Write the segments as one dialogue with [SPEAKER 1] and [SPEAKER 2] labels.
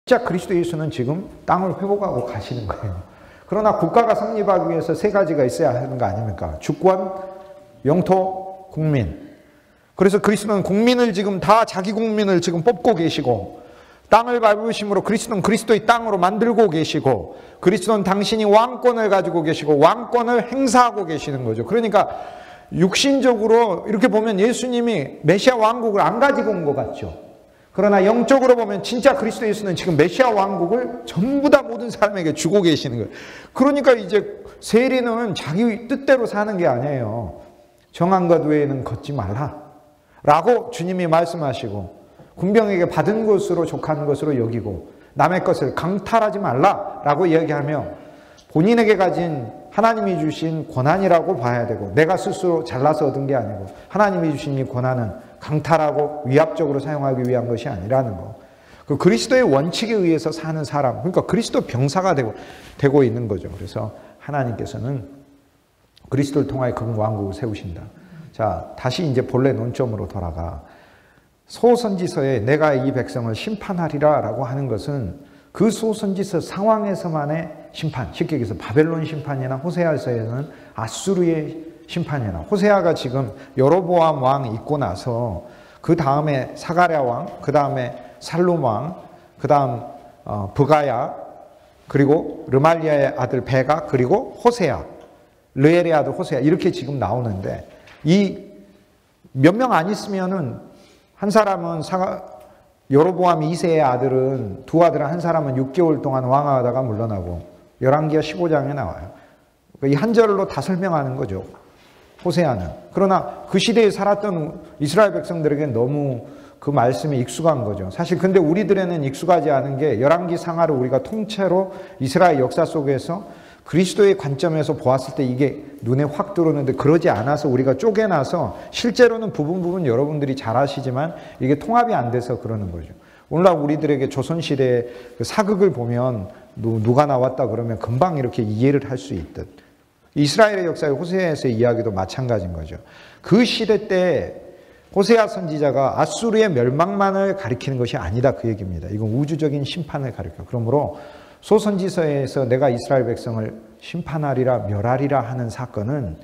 [SPEAKER 1] 진짜 그리스도 예수는 지금 땅을 회복하고 가시는 거예요. 그러나 국가가 성립하기 위해서 세 가지가 있어야 하는 거 아닙니까? 주권, 영토, 국민. 그래서 그리스도는 국민을 지금 다 자기 국민을 지금 뽑고 계시고, 땅을 밟으심으로 그리스도는 그리스도의 땅으로 만들고 계시고, 그리스도는 당신이 왕권을 가지고 계시고 왕권을 행사하고 계시는 거죠. 그러니까 육신적으로 이렇게 보면 예수님이 메시아 왕국을 안 가지고 온 것 같죠. 그러나 영적으로 보면 진짜 그리스도 예수는 지금 메시아 왕국을 전부 다 모든 사람에게 주고 계시는 거예요. 그러니까 이제 세리는 자기 뜻대로 사는 게 아니에요. 정한 것 외에는 걷지 말라 라고 주님이 말씀하시고, 군병에게 받은 것으로 족한 것으로 여기고 남의 것을 강탈하지 말라라고 이야기하며, 본인에게 가진 하나님이 주신 권한이라고 봐야 되고, 내가 스스로 잘나서 얻은 게 아니고 하나님이 주신 이 권한은 강탈하고 위압적으로 사용하기 위한 것이 아니라는 거. 그 그리스도의 원칙에 의해서 사는 사람, 그러니까 그리스도 병사가 되고 있는 거죠. 그래서 하나님께서는 그리스도를 통하여 그 왕국을 세우신다. 자, 다시 이제 본래 논점으로 돌아가. 소선지서에 내가 이 백성을 심판하리라 라고 하는 것은 그 소선지서 상황에서만의 심판, 쉽게 얘기해서 바벨론 심판이나 호세아서에는 아수르의 심판이나, 호세아가 지금 여로보암 왕 있고 나서 그 다음에 사가랴 왕, 그 다음에 살룸 왕, 그 다음 브가야, 그리고 르말리아의 아들 베가, 그리고 호세아, 르엘의 아들 호세아, 이렇게 지금 나오는데, 이 몇 명 안 있으면은 한 사람은 여로보암 2세의 아들은, 두 아들은 한 사람은 6개월 동안 왕하다가 물러나고, 열왕기하 15장에 나와요. 이 한 절로 다 설명하는 거죠, 호세아는. 그러나 그 시대에 살았던 이스라엘 백성들에게는 너무 그 말씀이 익숙한 거죠. 사실 근데 우리들에는 익숙하지 않은 게, 열왕기 상하를 우리가 통째로 이스라엘 역사 속에서 그리스도의 관점에서 보았을 때 이게 눈에 확 들어오는데, 그러지 않아서 우리가 쪼개놔서, 실제로는 부분 여러분들이 잘 아시지만 이게 통합이 안 돼서 그러는 거죠. 오늘날 우리들에게 조선시대의 그 사극을 보면 누가 나왔다 그러면 금방 이렇게 이해를 할 수 있듯, 이스라엘의 역사의 호세아서의 이야기도 마찬가지인 거죠. 그 시대 때 호세아 선지자가 아수르의 멸망만을 가리키는 것이 아니다, 그 얘기입니다. 이건 우주적인 심판을 가리켜요. 그러므로 소선지서에서 내가 이스라엘 백성을 심판하리라 멸하리라 하는 사건은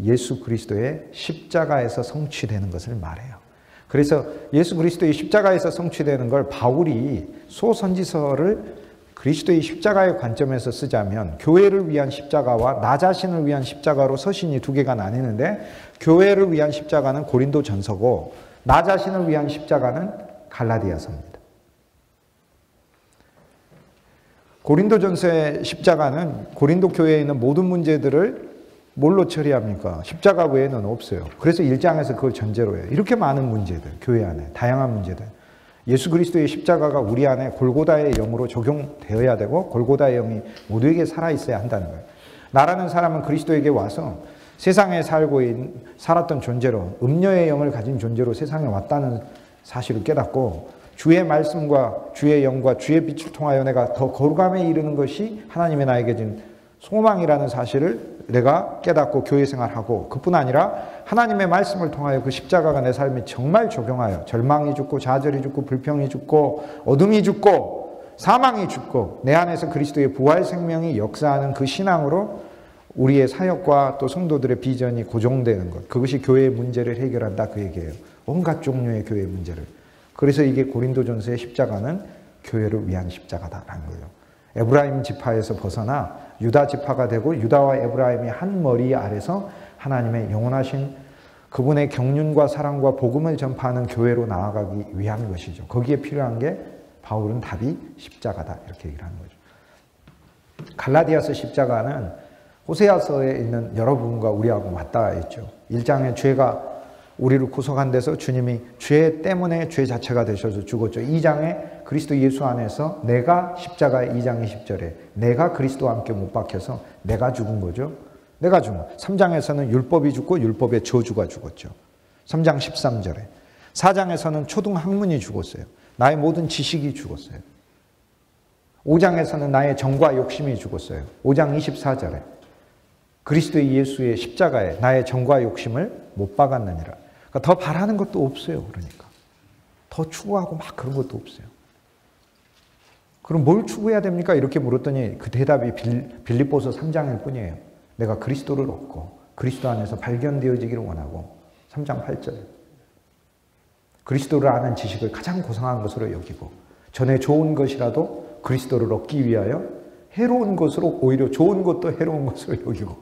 [SPEAKER 1] 예수 그리스도의 십자가에서 성취되는 것을 말해요. 그래서 예수 그리스도의 십자가에서 성취되는 걸 바울이 소선지서를 그리스도의 십자가의 관점에서 쓰자면, 교회를 위한 십자가와 나 자신을 위한 십자가로 서신이 두 개가 나뉘는데, 교회를 위한 십자가는 고린도전서고 나 자신을 위한 십자가는 갈라디아서입니다. 고린도전서의 십자가는 고린도 교회에 있는 모든 문제들을 뭘로 처리합니까? 십자가 외에는 없어요. 그래서 1장에서 그걸 전제로 해요. 이렇게 많은 문제들, 교회 안에 다양한 문제들, 예수 그리스도의 십자가가 우리 안에 골고다의 영으로 적용되어야 되고, 골고다의 영이 모두에게 살아있어야 한다는 거예요. 나라는 사람은 그리스도에게 와서 세상에 살았던 존재로, 음녀의 영을 가진 존재로 세상에 왔다는 사실을 깨닫고, 주의 말씀과 주의 영과 주의 빛을 통하여 내가 더 거룩함에 이르는 것이 하나님의 나에게 준 소망이라는 사실을 내가 깨닫고 교회 생활하고, 그뿐 아니라 하나님의 말씀을 통하여 그 십자가가 내 삶에 정말 적용하여 절망이 죽고 좌절이 죽고 불평이 죽고 어둠이 죽고 사망이 죽고 내 안에서 그리스도의 부활 생명이 역사하는 그 신앙으로 우리의 사역과 또 성도들의 비전이 고정되는 것, 그것이 교회의 문제를 해결한다, 그 얘기예요. 온갖 종류의 교회의 문제를. 그래서 이게 고린도전서의 십자가는 교회를 위한 십자가다라는 거예요. 에브라임 지파에서 벗어나 유다 지파가 되고, 유다와 에브라임이 한 머리 아래서 하나님의 영원하신 그분의 경륜과 사랑과 복음을 전파하는 교회로 나아가기 위한 것이죠. 거기에 필요한 게 바울은 답이 십자가다, 이렇게 얘기를 하는 거죠. 갈라디아서 십자가는 호세아서에 있는 여러 부분과 우리하고 맞닿아 있죠. 1장에 죄가 우리를 구속한 데서 주님이 죄 때문에 죄 자체가 되셔서 죽었죠. 2장에 그리스도 예수 안에서 내가 십자가의 2장 20절에 내가 그리스도와 함께 못 박혀서 내가 죽은 거죠. 내가 죽은 거. 3장에서는 율법이 죽고 율법의 저주가 죽었죠. 3장 13절에. 4장에서는 초등학문이 죽었어요. 나의 모든 지식이 죽었어요. 5장에서는 나의 정과 욕심이 죽었어요. 5장 24절에 그리스도의 예수의 십자가에 나의 정과 욕심을 못 박았느니라. 그러니까 더 바라는 것도 없어요. 그러니까 더 추구하고 막 그런 것도 없어요. 그럼 뭘 추구해야 됩니까? 이렇게 물었더니 그 대답이 빌립보서 3장일 뿐이에요. 내가 그리스도를 얻고 그리스도 안에서 발견되어지기를 원하고 3장 8절. 그리스도를 아는 지식을 가장 고상한 것으로 여기고 전에 좋은 것이라도 그리스도를 얻기 위하여 해로운 것으로 오히려 좋은 것도 해로운 것으로 여기고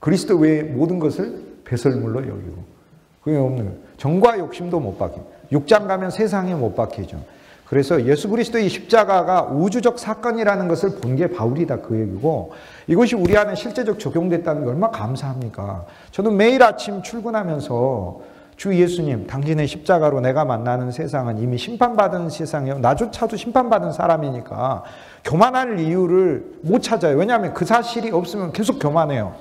[SPEAKER 1] 그리스도 외의 모든 것을 배설물로 여기고 그게 없는 거예요. 정과 욕심도 못 박히고 6장 가면 세상에 못 박히죠. 그래서 예수 그리스도의 십자가가 우주적 사건이라는 것을 본 게 바울이다 그 얘기고 이것이 우리 안에 실제적 적용됐다는 게 얼마나 감사합니까? 저는 매일 아침 출근하면서 주 예수님 당신의 십자가로 내가 만나는 세상은 이미 심판받은 세상이요. 나조차도 심판받은 사람이니까 교만할 이유를 못 찾아요. 왜냐하면 그 사실이 없으면 계속 교만해요.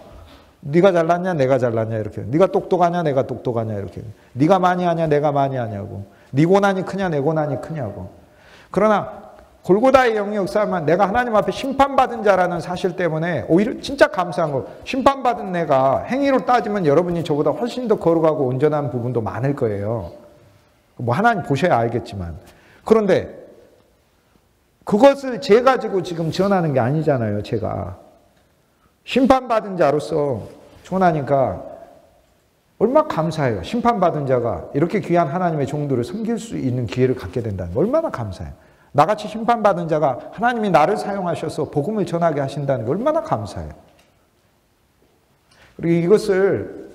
[SPEAKER 1] 네가 잘났냐 내가 잘났냐 이렇게 네가 똑똑하냐 내가 똑똑하냐 이렇게 네가 많이 하냐 내가 많이 하냐고 네 고난이 크냐 내 고난이 크냐고. 그러나 골고다의 영이 역사하면 내가 하나님 앞에 심판받은 자라는 사실 때문에 오히려 진짜 감사한 거 심판받은 내가 행위로 따지면 여러분이 저보다 훨씬 더 거룩하고 온전한 부분도 많을 거예요. 뭐 하나님 보셔야 알겠지만 그런데 그것을 제 가지고 지금 전하는 게 아니잖아요. 제가 심판받은 자로서 전하니까 얼마나 감사해요. 심판받은 자가 이렇게 귀한 하나님의 종들을 섬길 수 있는 기회를 갖게 된다는 거 얼마나 감사해요. 나같이 심판받은 자가 하나님이 나를 사용하셔서 복음을 전하게 하신다는 게 얼마나 감사해요. 그리고 이것을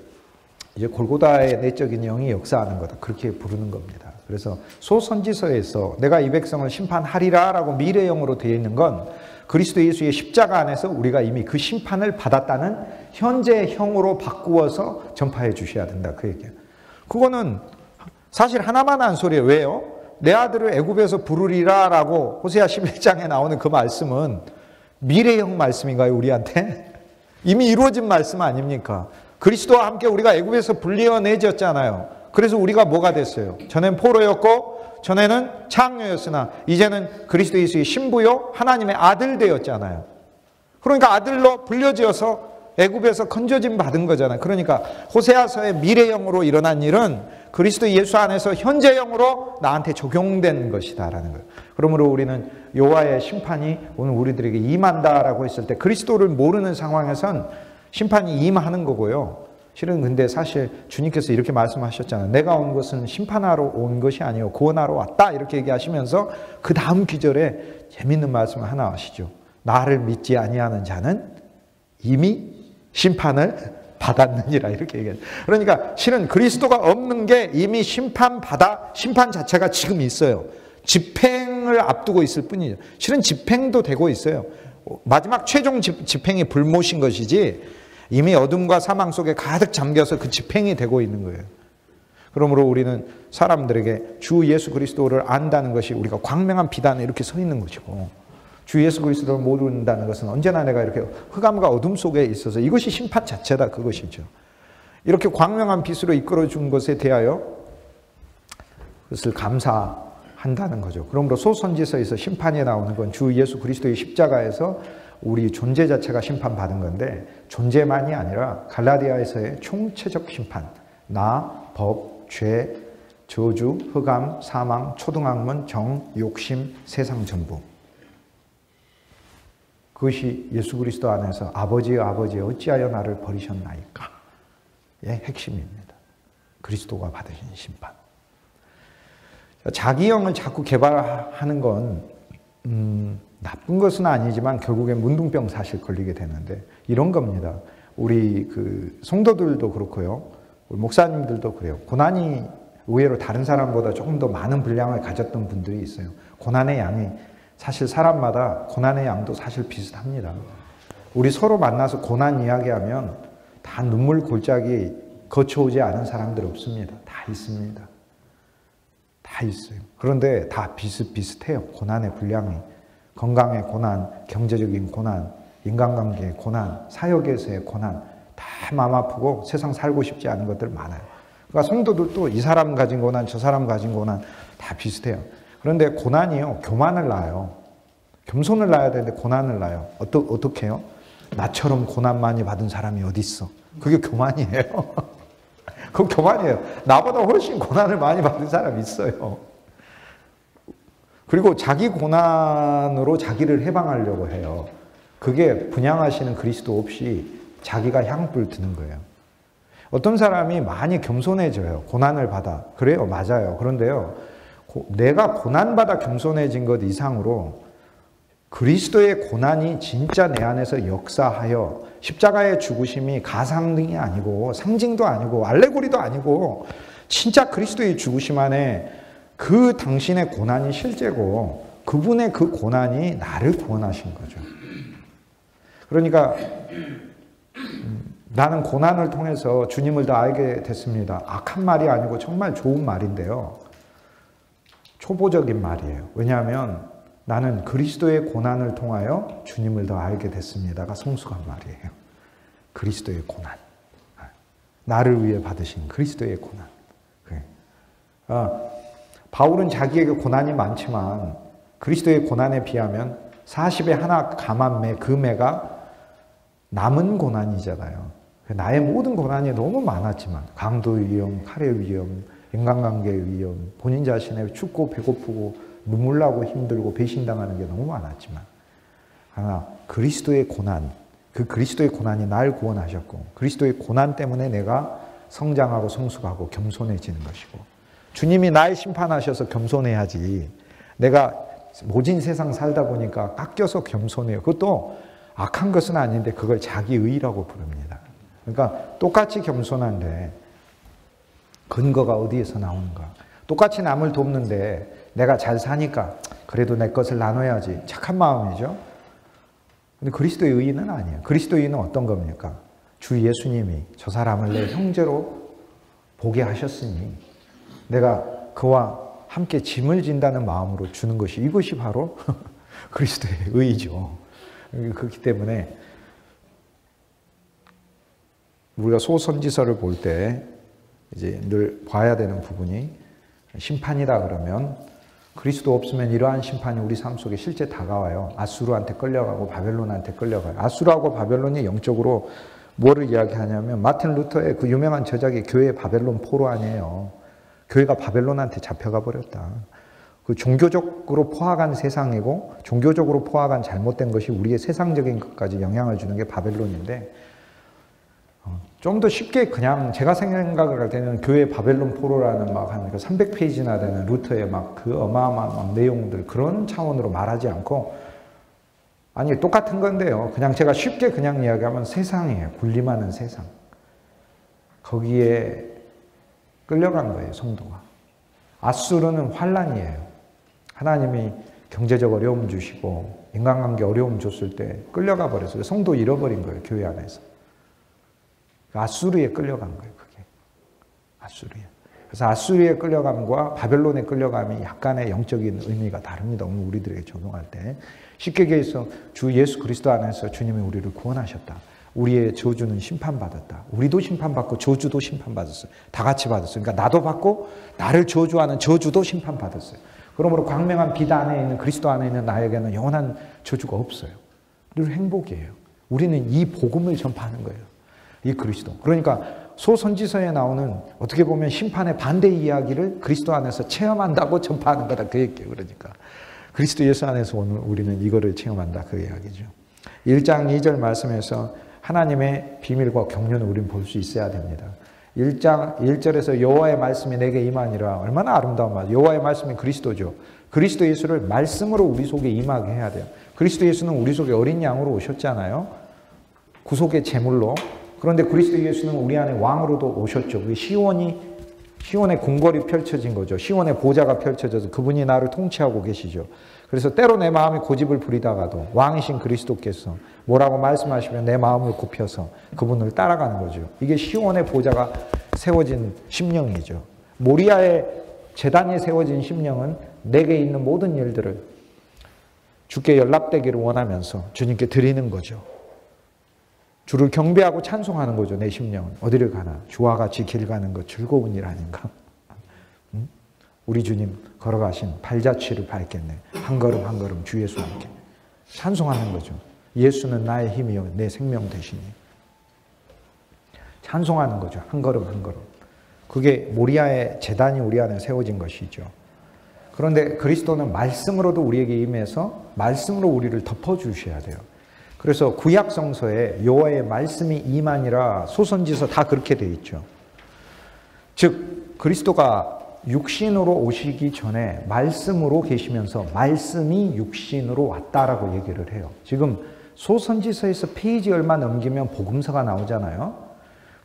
[SPEAKER 1] 이제 골고다의 내적인 영이 역사하는 거다. 그렇게 부르는 겁니다. 그래서 소선지서에서 내가 이 백성을 심판하리라 라고 미래형으로 되어 있는 건 그리스도 예수의 십자가 안에서 우리가 이미 그 심판을 받았다는 현재형으로 바꾸어서 전파해 주셔야 된다. 그 얘기예요. 그거는 사실 하나만 한 소리예요. 왜요? 내 아들을 애굽에서 부르리라 라고 호세아 11장에 나오는 그 말씀은 미래형 말씀인가요? 우리한테? 이미 이루어진 말씀 아닙니까? 그리스도와 함께 우리가 애굽에서 불리어내졌잖아요. 그래서 우리가 뭐가 됐어요? 전엔 포로였고 전에는 창녀였으나 이제는 그리스도 예수의 신부요 하나님의 아들 되었잖아요. 그러니까 아들로 불려지어서 애굽에서 건져짐 받은 거잖아요. 그러니까 호세아서의 미래형으로 일어난 일은 그리스도 예수 안에서 현재형으로 나한테 적용된 것이다라는 거예요. 그러므로 우리는 여호와의 심판이 오늘 우리들에게 임한다라고 했을 때 그리스도를 모르는 상황에선 심판이 임하는 거고요. 실은 근데 사실 주님께서 이렇게 말씀하셨잖아요. 내가 온 것은 심판하러 온 것이 아니요 구원하러 왔다 이렇게 얘기하시면서 그 다음 기절에 재밌는 말씀을 하나 하시죠. 나를 믿지 아니하는 자는 이미 심판을 받았느니라 이렇게 얘기해요. 그러니까 실은 그리스도가 없는 게 이미 심판 자체가 지금 있어요. 집행을 앞두고 있을 뿐이죠. 실은 집행도 되고 있어요. 마지막 최종 집행이 불못인 것이지 이미 어둠과 사망 속에 가득 잠겨서 그 집행이 되고 있는 거예요. 그러므로 우리는 사람들에게 주 예수 그리스도를 안다는 것이 우리가 광명한 비단에 이렇게 서 있는 것이고 주 예수 그리스도를 모른다는 것은 언제나 내가 이렇게 흑암과 어둠 속에 있어서 이것이 심판 자체다 그것이죠. 이렇게 광명한 빛으로 이끌어 준 것에 대하여 그것을 감사한다는 거죠. 그러므로 소선지서에서 심판이 나오는 건 주 예수 그리스도의 십자가에서 우리 존재 자체가 심판받은 건데 존재만이 아니라 갈라디아에서의 총체적 심판, 나, 법, 죄, 저주, 흑암, 사망, 초등학문, 정, 욕심, 세상 전부. 그것이 예수 그리스도 안에서 아버지의 아버지 어찌하여 나를 버리셨나이까 의 핵심입니다. 그리스도가 받으신 심판. 자기형을 자꾸 개발하는 건 나쁜 것은 아니지만 결국엔 문둥병 사실 걸리게 되는데 이런 겁니다. 우리 그 성도들도 그렇고요. 우리 목사님들도 그래요. 고난이 의외로 다른 사람보다 조금 더 많은 분량을 가졌던 분들이 있어요. 고난의 양이 사실 사람마다 고난의 양도 사실 비슷합니다. 우리 서로 만나서 고난 이야기하면 다 눈물 골짜기 거쳐오지 않은 사람들 없습니다. 다 있습니다. 다 있어요. 그런데 다 비슷비슷해요. 고난의 분량이. 건강의 고난, 경제적인 고난, 인간관계의 고난, 사역에서의 고난 다 마음 아프고 세상 살고 싶지 않은 것들 많아요. 그러니까 성도들도 이 사람 가진 고난, 저 사람 가진 고난 다 비슷해요. 그런데 고난이요, 교만을 낳아요. 겸손을 낳아야 되는데 고난을 낳아요. 어떻게 해요? 나처럼 고난 많이 받은 사람이 어디 있어? 그게 교만이에요. 그건 교만이에요. 나보다 훨씬 고난을 많이 받은 사람이 있어요. 그리고 자기 고난으로 자기를 해방하려고 해요. 그게 분양하시는 그리스도 없이 자기가 향불 드는 거예요. 어떤 사람이 많이 겸손해져요. 고난을 받아. 그래요. 맞아요. 그런데요. 내가 고난받아 겸손해진 것 이상으로 그리스도의 고난이 진짜 내 안에서 역사하여 십자가의 죽으심이 가상등이 아니고 상징도 아니고 알레고리도 아니고 진짜 그리스도의 죽으심 안에 그 당신의 고난이 실제고 그분의 그 고난이 나를 구원하신 거죠. 그러니까 나는 고난을 통해서 주님을 더 알게 됐습니다. 악한 말이 아니고 정말 좋은 말인데요. 초보적인 말이에요. 왜냐하면 나는 그리스도의 고난을 통하여 주님을 더 알게 됐습니다가 성숙한 말이에요. 그리스도의 고난. 나를 위해 받으신 그리스도의 고난. 바울은 자기에게 고난이 많지만 그리스도의 고난에 비하면 40의 하나 감한 매, 그 매가 남은 고난이잖아요. 나의 모든 고난이 너무 많았지만 강도 위험, 칼의 위험, 인간관계의 위험, 본인 자신의 춥고 배고프고 눈물 나고 힘들고 배신당하는 게 너무 많았지만 하나 그리스도의 고난, 그 그리스도의 고난이 날 구원하셨고 그리스도의 고난 때문에 내가 성장하고 성숙하고 겸손해지는 것이고 주님이 날 심판하셔서 겸손해야지 내가 모진 세상 살다 보니까 깎여서 겸손해요. 그것도 악한 것은 아닌데 그걸 자기 의라고 부릅니다. 그러니까 똑같이 겸손한데 근거가 어디에서 나오는가? 똑같이 남을 돕는데 내가 잘 사니까 그래도 내 것을 나눠야지. 착한 마음이죠. 근데 그리스도의 의는 아니에요. 그리스도의 의는 어떤 겁니까? 주 예수님이 저 사람을 내 형제로 보게 하셨으니 내가 그와 함께 짐을 진다는 마음으로 주는 것이 이것이 바로 그리스도의 의죠. 그렇기 때문에 우리가 소선지서를 볼 때 이제 늘 봐야 되는 부분이 심판이다 그러면 그리스도 없으면 이러한 심판이 우리 삶 속에 실제 다가와요. 아수르한테 끌려가고 바벨론한테 끌려가요. 아수르하고 바벨론이 영적으로 뭐를 이야기하냐면 마틴 루터의 그 유명한 저작이 교회 바벨론 포로 아니에요. 교회가 바벨론한테 잡혀가 버렸다. 그 종교적으로 포악한 세상이고 종교적으로 포악한 잘못된 것이 우리의 세상적인 것까지 영향을 주는 게 바벨론인데 좀 더 쉽게 그냥 제가 생각을 할 때는 교회 바벨론 포로라는 막 한 300페이지나 되는 루터의 막 그 어마어마한 내용들 그런 차원으로 말하지 않고 아니 똑같은 건데요. 그냥 제가 쉽게 그냥 이야기하면 세상이에요. 군림하는 세상. 거기에 끌려간 거예요. 성도가. 아수르는 환란이에요. 하나님이 경제적 어려움 주시고 인간관계 어려움 줬을 때 끌려가 버렸어요. 성도 잃어버린 거예요. 교회 안에서. 아수르에 끌려간 거예요. 그게. 아수르에. 그래서 아수르에 끌려감과 바벨론에 끌려감이 약간의 영적인 의미가 다릅니다. 오늘 우리들에게 적용할 때. 쉽게 얘기해서 주 예수 그리스도 안에서 주님이 우리를 구원하셨다. 우리의 저주는 심판받았다. 우리도 심판받고 저주도 심판받았어요. 다 같이 받았어요. 그러니까 나도 받고 나를 저주하는 저주도 심판받았어요. 그러므로 광명한 빛 안에 있는 그리스도 안에 있는 나에게는 영원한 저주가 없어요. 늘 행복이에요. 우리는 이 복음을 전파하는 거예요. 이 그리스도. 그러니까 소선지서에 나오는 어떻게 보면 심판의 반대 이야기를 그리스도 안에서 체험한다고 전파하는 거다. 그 얘기예요. 그러니까 그리스도 예수 안에서 오늘 우리는 이거를 체험한다. 그 이야기죠. 1장 2절 말씀에서 하나님의 비밀과 경륜을 우리는 볼 수 있어야 됩니다. 1장 1절에서 여호와의 말씀이 내게 임하니라. 얼마나 아름다운 말. 여호와의 말씀이 그리스도죠. 그리스도 예수를 말씀으로 우리 속에 임하게 해야 돼요. 그리스도 예수는 우리 속에 어린 양으로 오셨잖아요. 구속의 제물로. 그런데 그리스도 예수는 우리 안에 왕으로도 오셨죠. 그게 시온의 궁궐이 펼쳐진 거죠. 시온의 보좌가 펼쳐져서 그분이 나를 통치하고 계시죠. 그래서 때로 내 마음이 고집을 부리다가도 왕이신 그리스도께서 뭐라고 말씀하시면 내 마음을 굽혀서 그분을 따라가는 거죠. 이게 시온의 보좌가 세워진 심령이죠. 모리아의 제단이 세워진 심령은 내게 있는 모든 일들을 주께 연락되기를 원하면서 주님께 드리는 거죠. 주를 경배하고 찬송하는 거죠. 내 심령은. 어디를 가나 주와 같이 길 가는 것 즐거운 일 아닌가. 우리 주님 걸어가신 발자취를 밟겠네. 한 걸음 한 걸음 주 예수와 함께. 찬송하는 거죠. 예수는 나의 힘이요 내 생명 되시니. 찬송하는 거죠. 한 걸음 한 걸음. 그게 모리아의 제단이 우리 안에 세워진 것이죠. 그런데 그리스도는 말씀으로도 우리에게 임해서 말씀으로 우리를 덮어주셔야 돼요. 그래서 구약 성서에 여호와의 말씀이 임하니라 소선지서 다 그렇게 돼 있죠. 즉 그리스도가 육신으로 오시기 전에 말씀으로 계시면서 말씀이 육신으로 왔다라고 얘기를 해요. 지금 소선지서에서 페이지 얼마 넘기면 복음서가 나오잖아요.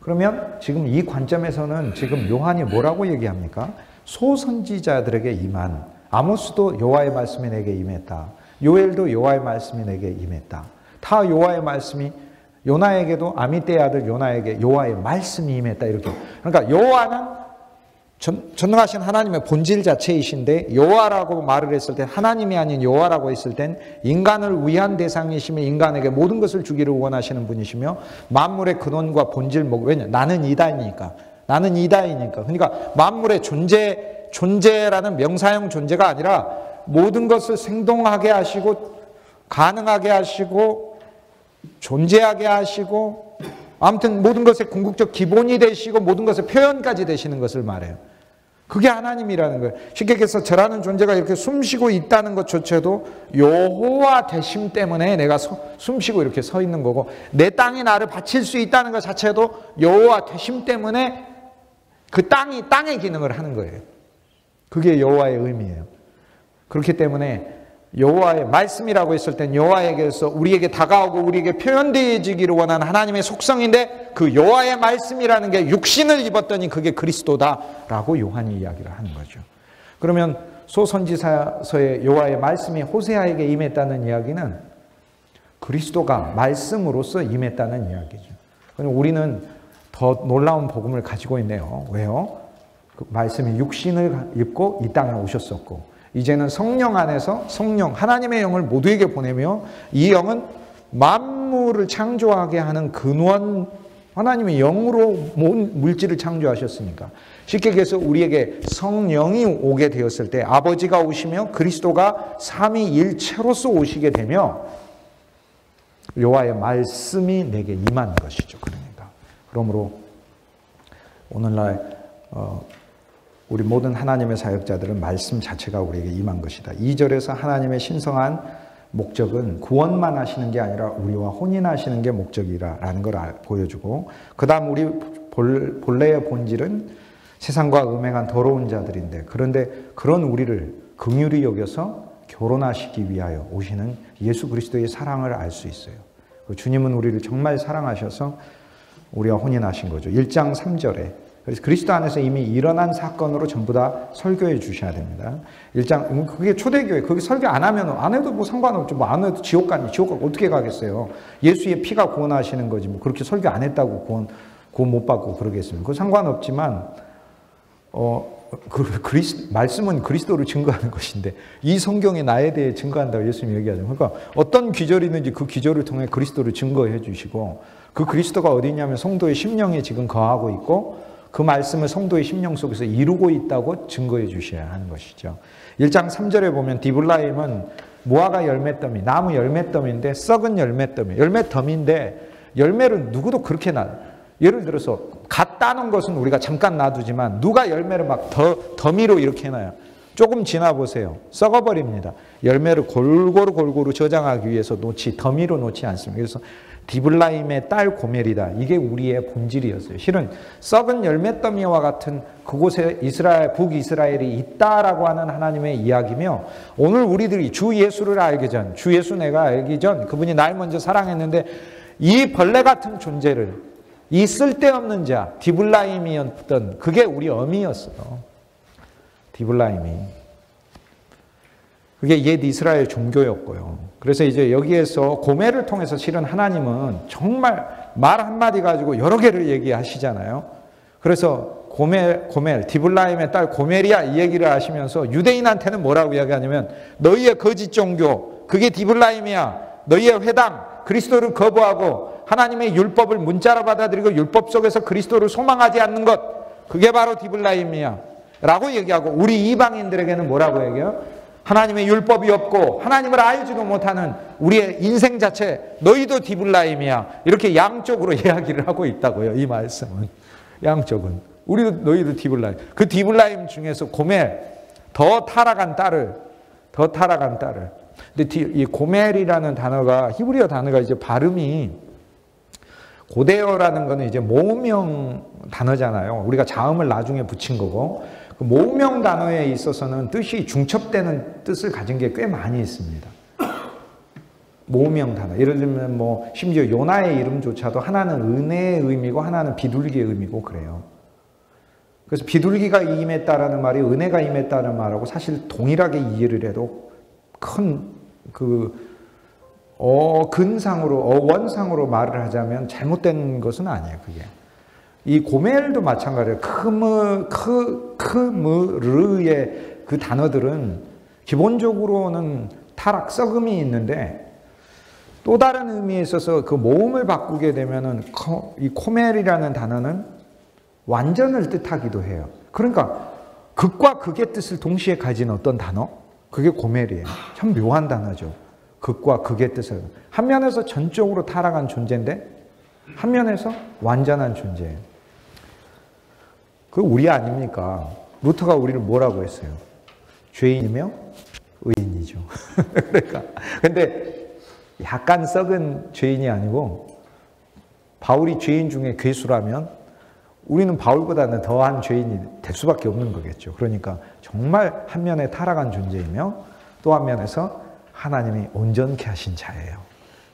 [SPEAKER 1] 그러면 지금 이 관점에서는 지금 요한이 뭐라고 얘기합니까? 소선지자들에게 임한, 아모스도 여호와의 말씀이 내게 임했다. 요엘도 여호와의 말씀이 내게 임했다. 다 여호와의 말씀이, 요나에게도 아미떼의 아들 요나에게 여호와의 말씀이 임했다. 이렇게. 그러니까 여호와는 전능하신 하나님의 본질 자체이신데, 여호와라고 말을 했을 때, 하나님이 아닌 여호와라고 했을 땐 인간을 위한 대상이시며 인간에게 모든 것을 주기를 원하시는 분이시며 만물의 근원과 본질, 왜냐? 나는 이다이니까. 나는 이다이니까. 그러니까 만물의 존재라는 명사형 존재가 아니라 모든 것을 생동하게 하시고 가능하게 하시고 존재하게 하시고, 아무튼 모든 것의 궁극적 기본이 되시고 모든 것의 표현까지 되시는 것을 말해요. 그게 하나님이라는 거예요. 쉽게 얘기해서 저라는 존재가 이렇게 숨쉬고 있다는 것조차도 여호와 되심 때문에 내가 숨쉬고 이렇게 서 있는 거고, 내 땅이 나를 바칠 수 있다는 것 자체도 여호와 되심 때문에 그 땅이 땅의 기능을 하는 거예요. 그게 여호와의 의미예요. 그렇기 때문에 여호와의 말씀이라고 했을 땐 여호와에게서 우리에게 다가오고 우리에게 표현되어지기를 원하는 하나님의 속성인데, 그 여호와의 말씀이라는 게 육신을 입었더니 그게 그리스도다라고 요한이 이야기를 하는 거죠. 그러면 소선지서의 여호와의 말씀이 호세아에게 임했다는 이야기는 그리스도가 말씀으로서 임했다는 이야기죠. 그럼 우리는 더 놀라운 복음을 가지고 있네요. 왜요? 그 말씀이 육신을 입고 이 땅에 오셨었고, 이제는 성령 안에서 성령, 하나님의 영을 모두에게 보내며 이 영은 만물을 창조하게 하는 근원, 하나님의 영으로 물질을 창조하셨으니까, 쉽게 얘기해서 우리에게 성령이 오게 되었을 때 아버지가 오시며 그리스도가 삼위일체로서 오시게 되며 여호와의 말씀이 내게 임한 것이죠. 그러므로 오늘날 우리 모든 하나님의 사역자들은 말씀 자체가 우리에게 임한 것이다. 2절에서 하나님의 신성한 목적은 구원만 하시는 게 아니라 우리와 혼인하시는 게 목적이라는 걸 보여주고, 그 다음 우리 본래의 본질은 세상과 음행한 더러운 자들인데, 그런데 그런 우리를 긍휼히 여겨서 결혼하시기 위하여 오시는 예수 그리스도의 사랑을 알 수 있어요. 주님은 우리를 정말 사랑하셔서 우리와 혼인하신 거죠. 1장 3절에 그래서 그리스도 안에서 이미 일어난 사건으로 전부 다 설교해 주셔야 됩니다. 1장, 그게 초대교회, 그게 설교 안 하면, 안 해도 뭐 상관없죠. 뭐 안 해도 지옥 가니, 지옥 가고 어떻게 가겠어요. 예수의 피가 구원하시는 거지. 뭐 그렇게 설교 안 했다고 구원 못 받고 그러겠습니까? 그거 상관없지만, 말씀은 그리스도를 증거하는 것인데, 이 성경이 나에 대해 증거한다고 예수님이 얘기하죠. 그러니까 어떤 기절이든지 그 기절을 통해 그리스도를 증거해 주시고, 그 그리스도가 어디 있냐면 성도의 심령에 지금 거하고 있고, 그 말씀을 성도의 심령 속에서 이루고 있다고 증거해 주셔야 하는 것이죠. 1장 3절에 보면 디블라임은 무화과 열매더미, 나무 열매더미인데 썩은 열매더미, 열매더미인데 열매를 누구도 그렇게 예를 들어서 갓 따는 것은 우리가 잠깐 놔두지만 누가 열매를 막 더미로 이렇게 해놔요. 조금 지나 보세요. 썩어버립니다. 열매를 골고루 저장하기 위해서 더미로 놓지 않습니다. 그래서 디블라임의 딸 고멜이다. 이게 우리의 본질이었어요. 실은 썩은 열매더미와 같은 그곳에 북이스라엘이 있다라고 하는 하나님의 이야기며, 오늘 우리들이 주 예수를 알기 전, 주 예수 내가 알기 전 그분이 날 먼저 사랑했는데, 이 벌레 같은 존재를, 이 쓸데없는 자 디블라임이었던, 그게 우리 어미였어요. 디블라임이. 그게 옛 이스라엘 종교였고요. 그래서 이제 여기에서 고멜을 통해서 실은 하나님은 정말 말 한마디 가지고 여러 개를 얘기하시잖아요. 그래서 고멜, 디블라임의 딸 고멜이야 이 얘기를 하시면서 유대인한테는 뭐라고 이야기하냐면, 너희의 거짓 종교, 그게 디블라임이야. 너희의 회당, 그리스도를 거부하고 하나님의 율법을 문자로 받아들이고 율법 속에서 그리스도를 소망하지 않는 것, 그게 바로 디블라임이야 라고 얘기하고, 우리 이방인들에게는 뭐라고 얘기해요? 하나님의 율법이 없고 하나님을 알지도 못하는 우리의 인생 자체, 너희도 디블라임이야. 이렇게 양쪽으로 이야기를 하고 있다고요. 이 말씀은. 양쪽은. 우리도 너희도 디블라임. 그 디블라임 중에서 고멜, 더 타락한 딸을. 근데 이 고멜이라는 단어가, 히브리어 단어가 이제 발음이, 고대어라는 거는 이제 모음형 단어잖아요. 우리가 자음을 나중에 붙인 거고, 그 모음형 단어에 있어서는 뜻이 중첩되는 뜻을 가진 게 꽤 많이 있습니다. 모음형 단어. 예를 들면 뭐 심지어 요나의 이름조차도 하나는 은혜의 의미고 하나는 비둘기의 의미고 그래요. 그래서 비둘기가 임했다라는 말이 은혜가 임했다는 말하고 사실 동일하게 이해를 해도 큰 근상으로, 어원상으로 말을 하자면 잘못된 것은 아니에요, 그게. 이 고멜도 마찬가지예요. 크므르의 그 단어들은 기본적으로는 타락, 썩음이 있는데 또 다른 의미에 있어서 그 모음을 바꾸게 되면은 이 코멜이라는 단어는 완전을 뜻하기도 해요. 그러니까 극과 극의 뜻을 동시에 가진 어떤 단어? 그게 고멜이에요. 참 묘한 단어죠. 극과 극의 뜻을. 한 면에서 전적으로 타락한 존재인데 한 면에서 완전한 존재예요. 그 우리 아닙니까? 루터가 우리를 뭐라고 했어요? 죄인이며 의인이죠. 그러니까 근데 약간 썩은 죄인이 아니고 바울이 죄인 중에 괴수라면 우리는 바울보다는 더한 죄인이 될 수밖에 없는 거겠죠. 그러니까 정말 한 면에 타락한 존재이며 또 한 면에서 하나님이 온전케 하신 자예요.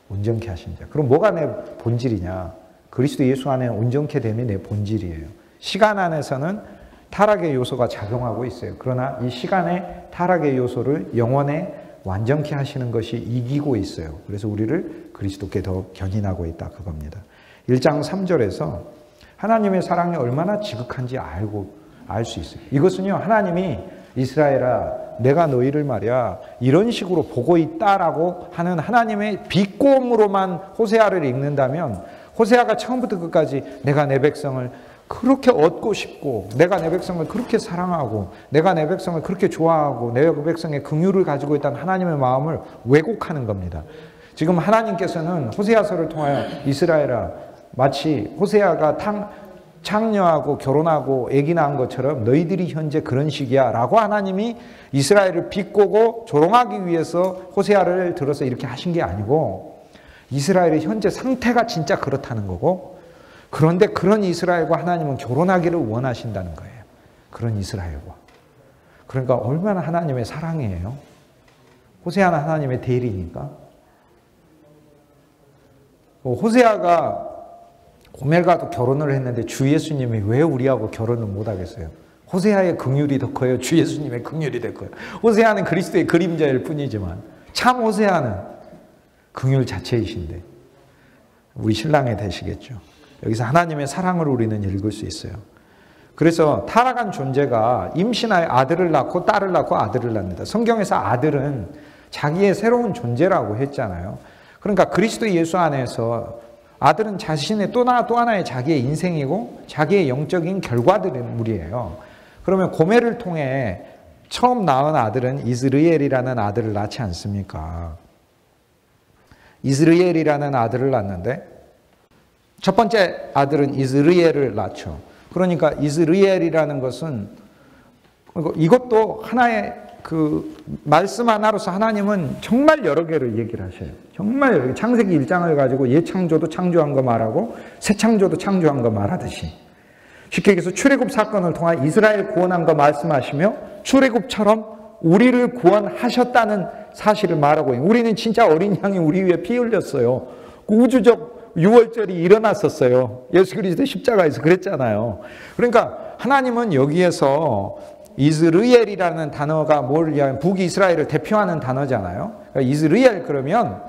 [SPEAKER 1] 온전케 하신 자. 그럼 뭐가 내 본질이냐? 그리스도 예수 안에 온전케 됨이 내 본질이에요. 시간 안에서는 타락의 요소가 작용하고 있어요. 그러나 이 시간의 타락의 요소를 영원에 완전케 하시는 것이 이기고 있어요. 그래서 우리를 그리스도께 더 견인하고 있다 그겁니다. 1장 3절에서 하나님의 사랑이 얼마나 지극한지 알 수 있어요. 이것은요, 하나님이 이스라엘아, 내가 너희를 말이야 이런 식으로 보고 있다라고 하는 하나님의 비꼬음으로만 호세아를 읽는다면, 호세아가 처음부터 끝까지 내가 내 백성을 그렇게 얻고 싶고, 내가 내 백성을 그렇게 사랑하고, 내가 내 백성을 그렇게 좋아하고, 내 백성의 긍휼을 가지고 있다는 하나님의 마음을 왜곡하는 겁니다. 지금 하나님께서는 호세아서를 통하여 이스라엘아, 마치 호세아가 창녀하고 결혼하고 아기 낳은 것처럼 너희들이 현재 그런 시기야 라고 하나님이 이스라엘을 비꼬고 조롱하기 위해서 호세아를 들어서 이렇게 하신 게 아니고, 이스라엘의 현재 상태가 진짜 그렇다는 거고, 그런데 그런 이스라엘과 하나님은 결혼하기를 원하신다는 거예요. 그런 이스라엘과. 그러니까 얼마나 하나님의 사랑이에요. 호세아는 하나님의 대리니까. 호세아가 고멜과도 결혼을 했는데 주 예수님이 왜 우리하고 결혼을 못 하겠어요? 호세아의 긍휼이 더 커요? 주 예수님의 긍휼이 더 커요? 호세아는 그리스도의 그림자일 뿐이지만 참 호세아는 긍휼 자체이신데 우리 신랑이 되시겠죠. 여기서 하나님의 사랑을 우리는 읽을 수 있어요. 그래서 타락한 존재가 임신하여 아들을 낳고 딸을 낳고 아들을 낳는다. 성경에서 아들은 자기의 새로운 존재라고 했잖아요. 그러니까 그리스도 예수 안에서 아들은 자신의 또 하나의 자기의 인생이고 자기의 영적인 결과들이에요. 그러면 고멜을 통해 처음 낳은 아들은 이스르엘이라는 아들을 낳지 않습니까? 이스르엘이라는 아들을 낳는데 첫 번째 아들은 이스르엘을 낳죠. 그러니까 이스르엘이라는 것은 이것도 하나의 그 말씀 하나로서 하나님은 정말 여러 개를 얘기를 하셔요. 정말 여러 개. 창세기 1장을 가지고 예창조도 창조한 거 말하고 새창조도 창조한 거 말하듯이 쉽게 얘기해서 출애굽 사건을 통해 이스라엘 구원한 거 말씀하시며 출애굽처럼 우리를 구원하셨다는 사실을 말하고 있는, 우리는 진짜 어린 양이 우리 위에 피 흘렸어요. 우주적 유월절이 일어났었어요. 예수 그리스도 십자가에서 그랬잖아요. 그러니까 하나님은 여기에서 이스르엘이라는 단어가 뭘 이야기하면 북이스라엘을 대표하는 단어잖아요. 그러니까 이스르엘 그러면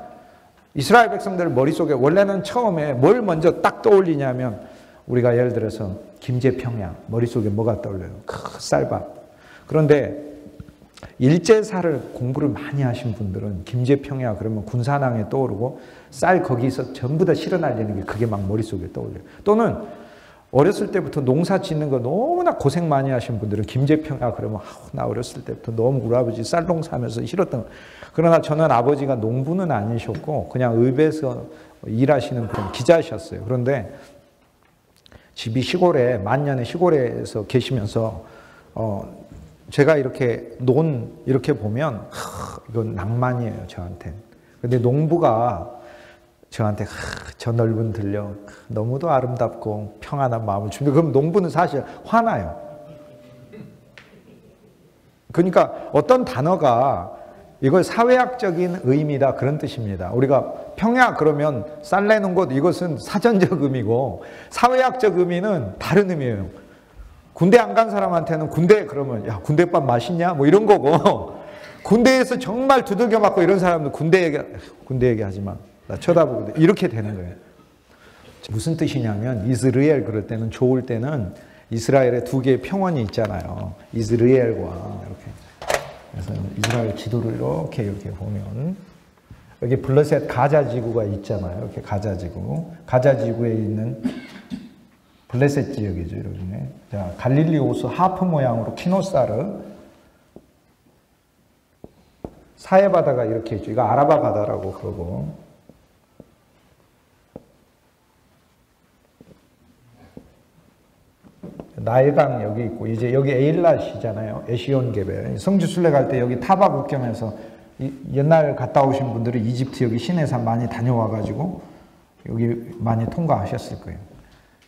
[SPEAKER 1] 이스라엘 백성들 머릿속에 원래는 처음에 뭘 먼저 딱 떠올리냐면 우리가 예를 들어서 김제평양 머릿속에 뭐가 떠올려요? 쌀밥. 그런데 일제사를 공부를 많이 하신 분들은 김제평야 그러면 군산항에 떠오르고 쌀 거기서 전부 다 실어 날리는 게 그게 막 머릿속에 떠올려요. 또는 어렸을 때부터 농사 짓는 거 너무나 고생 많이 하신 분들은 김제평야 그러면 나 어렸을 때부터 너무 우리 아버지 쌀 농사하면서 싫었던 거. 그러나 저는 아버지가 농부는 아니셨고 그냥 읍에서 일하시는 그런 기자셨어요. 그런데 집이 시골에 만년에 시골에서 계시면서 제가 이렇게 이렇게 보면 이건 낭만이에요, 저한테. 근데 농부가 저한테 저 넓은 들녘 너무도 아름답고 평안한 마음을 줍니다. 그럼 농부는 사실 화나요. 그러니까 어떤 단어가 이걸 사회학적인 의미다 그런 뜻입니다. 우리가 평야 그러면 쌀 내는 곳, 이것은 사전적 의미고 사회학적 의미는 다른 의미예요. 군대 안 간 사람한테는 군대 그러면 야 군대밥 맛있냐? 뭐 이런 거고 군대에서 정말 두들겨 맞고 이런 사람들 군대 얘기하지 마. 나 쳐다보고 이렇게 되는 거예요. 무슨 뜻이냐면 이스라엘 그럴 때는 좋을 때는 이스라엘에 두 개의 평원이 있잖아요. 이스라엘과 이렇게. 그래서 이스라엘 지도를 이렇게 보면 여기 블레셋 가자 지구가 있잖아요. 이렇게 가자 지구. 가자 지구에 있는 블레셋 지역이죠. 이렇게. 자, 갈릴리 호수 하프 모양으로 키노사르. 사해 바다가 이렇게 있죠. 이거 아라바 바다라고 그러고. 나일강 여기 있고 이제 여기 에일랏이잖아요. 에시온 개별. 성지순례 갈 때 여기 타바 국경에서 옛날 갔다 오신 분들이 이집트 여기 시내산 많이 다녀와 가지고 여기 많이 통과하셨을 거예요.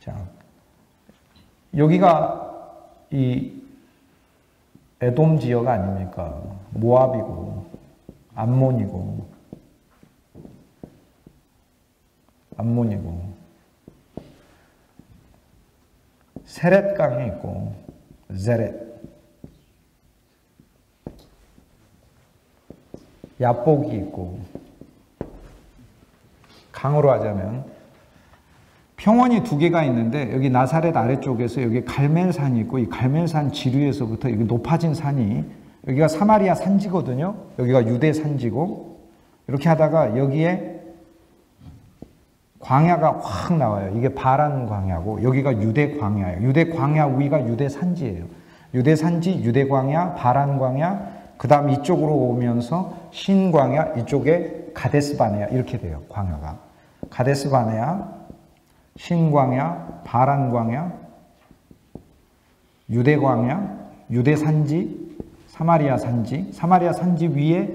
[SPEAKER 1] 자, 여기가 이 에돔 지역 아닙니까? 모압이고 암몬이고 세렛강이 있고 제렛, 야복이 있고 강으로 하자면 평원이 두 개가 있는데 여기 나사렛 아래쪽에서 여기 갈멜산이 있고 이 갈멜산 지류에서부터 여기 높아진 산이 여기가 사마리아 산지거든요. 여기가 유대 산지고 이렇게 하다가 여기에 광야가 확 나와요. 이게 바란 광야고 여기가 유대 광야예요. 유대 광야 위가 유대 산지예요. 유대 산지, 유대 광야, 바란 광야, 그 다음 이쪽으로 오면서 신광야, 이쪽에 가데스 바네아 이렇게 돼요. 광야가. 가데스 바네아, 신광야, 바란 광야, 유대 광야, 유대 산지, 사마리아 산지 위에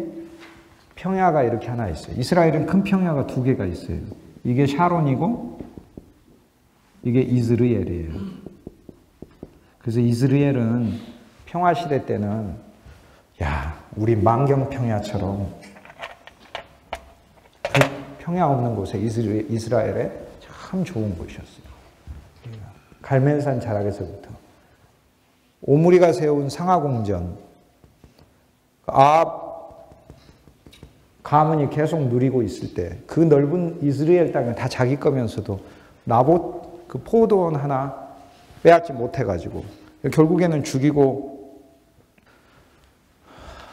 [SPEAKER 1] 평야가 이렇게 하나 있어요. 이스라엘은 큰 평야가 두 개가 있어요. 이게 샤론이고 이게 이스라엘이에요. 그래서 이스라엘은 평화시대 때는 야 우리 만경평야처럼 그 평야 없는 곳에 이스라엘에 참 좋은 곳이었어요. 갈멜산 자락에서부터 오므리가 세운 상하공전 가문이 계속 누리고 있을 때 그 넓은 이스라엘 땅을 다 자기 거면서도 나봇 그 포도원 하나 빼앗지 못해가지고 결국에는 죽이고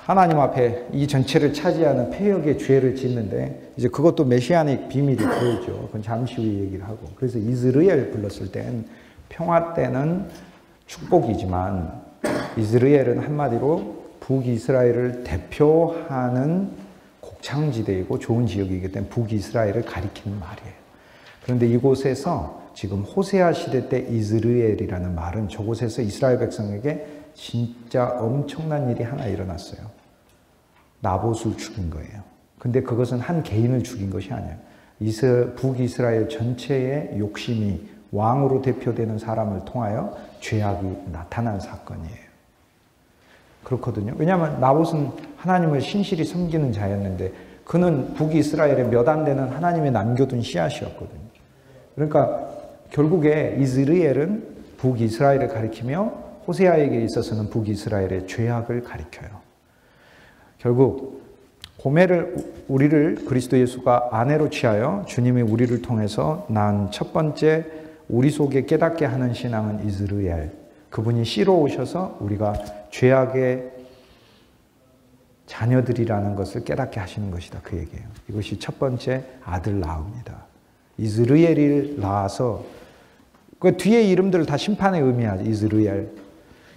[SPEAKER 1] 하나님 앞에 이 전체를 차지하는 폐역의 죄를 짓는데 이제 그것도 메시아닉 비밀이 보이죠. 그건 잠시 후에 얘기를 하고. 그래서 이스라엘 불렀을 땐 평화 때는 축복이지만 이스라엘은 한마디로 북이스라엘을 대표하는 곡창지대이고 좋은 지역이기 때문에 북이스라엘을 가리키는 말이에요. 그런데 이곳에서 지금 호세아 시대 때 이스라엘이라는 말은 저곳에서 이스라엘 백성에게 진짜 엄청난 일이 하나 일어났어요. 나봇을 죽인 거예요. 근데 그것은 한 개인을 죽인 것이 아니에요. 북이스라엘 전체의 욕심이 왕으로 대표되는 사람을 통하여 죄악이 나타난 사건이에요. 그렇거든요. 왜냐하면 나봇은 하나님을 신실히 섬기는 자였는데 그는 북이스라엘에 몇 안 되는 하나님의 남겨둔 씨앗이었거든요. 그러니까 결국에 이스라엘은 북이스라엘을 가리키며 호세아에게 있어서는 북이스라엘의 죄악을 가리켜요. 결국 우리를 그리스도 예수가 아내로 취하여 주님이 우리를 통해서 낳은 첫 번째 우리 속에 깨닫게 하는 신앙은 이스라엘. 그분이 씨로 오셔서 우리가 죄악의 자녀들이라는 것을 깨닫게 하시는 것이다. 그 얘기예요. 이것이 첫 번째 아들 낳음이다. 이스라엘을 낳아서 그 뒤에 이름들을 다 심판에 의미하죠. 이스라엘.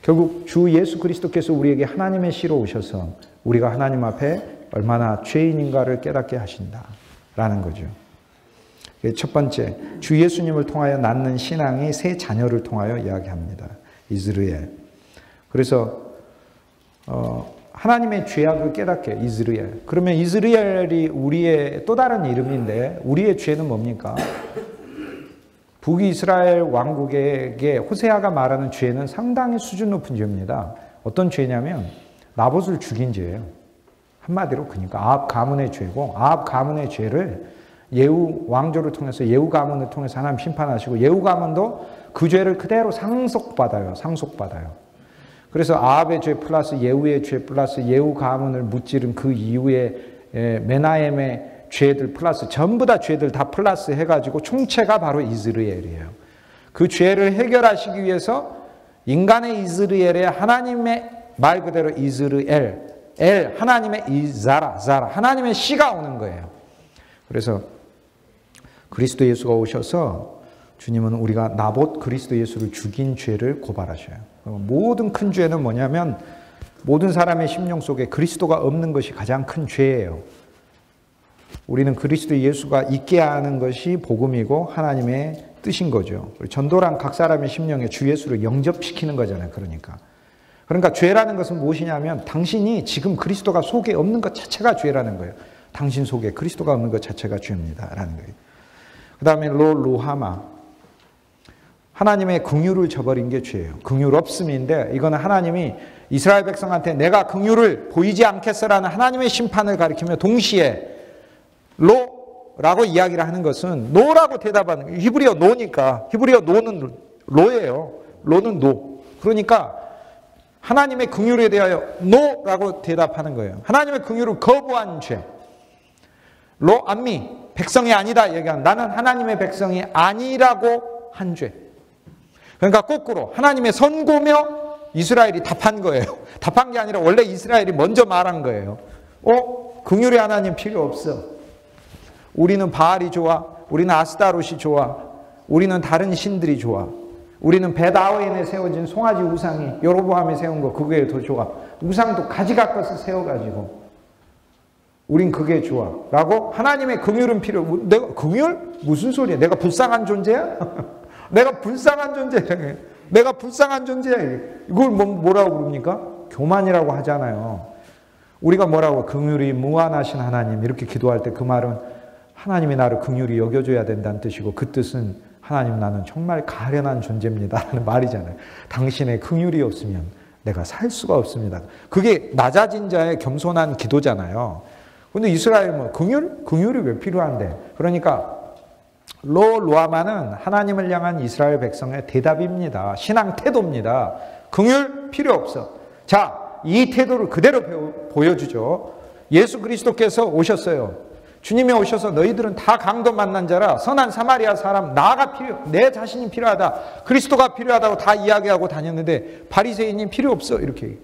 [SPEAKER 1] 결국 주 예수 그리스도께서 우리에게 하나님의 씨로 오셔서 우리가 하나님 앞에 얼마나 죄인인가를 깨닫게 하신다라는 거죠. 첫 번째, 주 예수님을 통하여 낳는 신앙이 세 자녀를 통하여 이야기합니다. 이스라엘. 그래서 하나님의 죄악을 깨닫게 이스라엘. 그러면 이스라엘이 우리의 또 다른 이름인데 우리의 죄는 뭡니까? 북이스라엘 왕국에게 호세아가 말하는 죄는 상당히 수준 높은 죄입니다. 어떤 죄냐면 나봇을 죽인 죄예요. 한마디로 그러니까 아합 가문의 죄고, 아합 가문의 죄를 예후 왕조를 통해서 예후 가문을 통해서 하나님 심판하시고, 예후 가문도 그 죄를 그대로 상속받아요. 그래서 아합의 죄 플러스 예후의 죄 플러스 예후 가문을 무찌른 그 이후에 메나헴의 죄들 플러스 전부 다 죄들 다 플러스 해가지고 총체가 바로 이스라엘이에요. 그 죄를 해결하시기 위해서 인간의 이스라엘에 하나님의 말 그대로 이스라엘, 하나님의 자라, 하나님의 씨가 오는 거예요. 그래서 그리스도 예수가 오셔서 주님은 우리가 나봇 그리스도 예수를 죽인 죄를 고발하셔요. 모든 큰 죄는 뭐냐면 모든 사람의 심령 속에 그리스도가 없는 것이 가장 큰 죄예요. 우리는 그리스도 예수가 있게 하는 것이 복음이고 하나님의 뜻인 거죠. 전도란 각 사람의 심령에 주 예수를 영접시키는 거잖아요. 그러니까 죄라는 것은 무엇이냐면 당신이 지금 그리스도가 속에 없는 것 자체가 죄라는 거예요. 당신 속에 그리스도가 없는 것 자체가 죄입니다. 라는 거예요. 그 다음에 로하마. 하나님의 긍휼을 저버린 게 죄예요. 긍휼 없음인데 이거는 하나님이 이스라엘 백성한테 내가 긍휼을 보이지 않겠어라는 하나님의 심판을 가리키며 동시에 로라고 이야기를 하는 것은 노라고 대답하는 거예요. 히브리어 노니까. 히브리어 노는 로예요. 로는 노. 그러니까 하나님의 긍휼에 대하여 노라고 대답하는 거예요. 하나님의 긍휼을 거부한 죄. 로 안미. 백성이 아니다 얘기하는. 나는 하나님의 백성이 아니라고 한 죄. 그러니까 거꾸로 하나님의 선고며 이스라엘이 답한 거예요. 답한 게 아니라 원래 이스라엘이 먼저 말한 거예요. 긍휼의 하나님 필요 없어. 우리는 바알이 좋아. 우리는 아스타롯이 좋아. 우리는 다른 신들이 좋아. 우리는 벳아웬에 세워진 송아지 우상이 여로보암이 세운 거 그게 더 좋아. 우상도 가지 깎아서 세워가지고 우린 그게 좋아. 라고 하나님의 긍휼은 필요. 내가 긍휼? 무슨 소리야? 내가 불쌍한 존재야? 내가 불쌍한 존재야. 내가 불쌍한 존재야. 이걸 뭐라고 부릅니까? 교만이라고 하잖아요. 우리가 뭐라고 긍휼이 무한하신 하나님 이렇게 기도할 때 그 말은 하나님이 나를 긍휼히 여겨줘야 된다는 뜻이고 그 뜻은 하나님 나는 정말 가련한 존재입니다 라는 말이잖아요. 당신의 긍휼이 없으면 내가 살 수가 없습니다. 그게 낮아진 자의 겸손한 기도잖아요. 근데 이스라엘은 긍휼이 왜 필요한데? 그러니까 로아마는 하나님을 향한 이스라엘 백성의 대답입니다. 신앙 태도입니다. 긍휼 필요 없어. 자, 이 태도를 그대로 보여주죠. 예수 그리스도께서 오셨어요. 주님이 오셔서 너희들은 다 강도 만난 자라 선한 사마리아 사람 내 자신이 필요하다. 그리스도가 필요하다고 다 이야기하고 다녔는데 바리새인이 필요 없어 이렇게.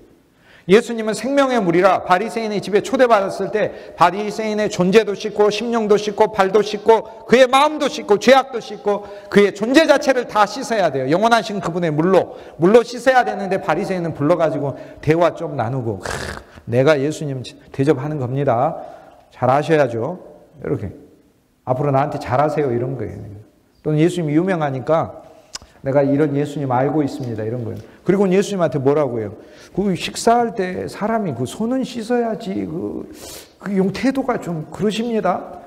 [SPEAKER 1] 예수님은 생명의 물이라 바리새인의 집에 초대받았을 때 바리새인의 존재도 씻고 심령도 씻고 발도 씻고 그의 마음도 씻고 죄악도 씻고 그의 존재 자체를 다 씻어야 돼요. 영원하신 그분의 물로 씻어야 되는데 바리새인은 불러가지고 대화 좀 나누고 내가 예수님 대접하는 겁니다. 잘 아셔야죠. 이렇게 앞으로 나한테 잘하세요 이런 거예요. 또는 예수님이 유명하니까 내가 이런 예수님 알고 있습니다 이런 거예요. 그리고 예수님한테 뭐라고 해요? 그 식사할 때 사람이 그 손은 씻어야지 그 용 태도가 좀 그러십니다.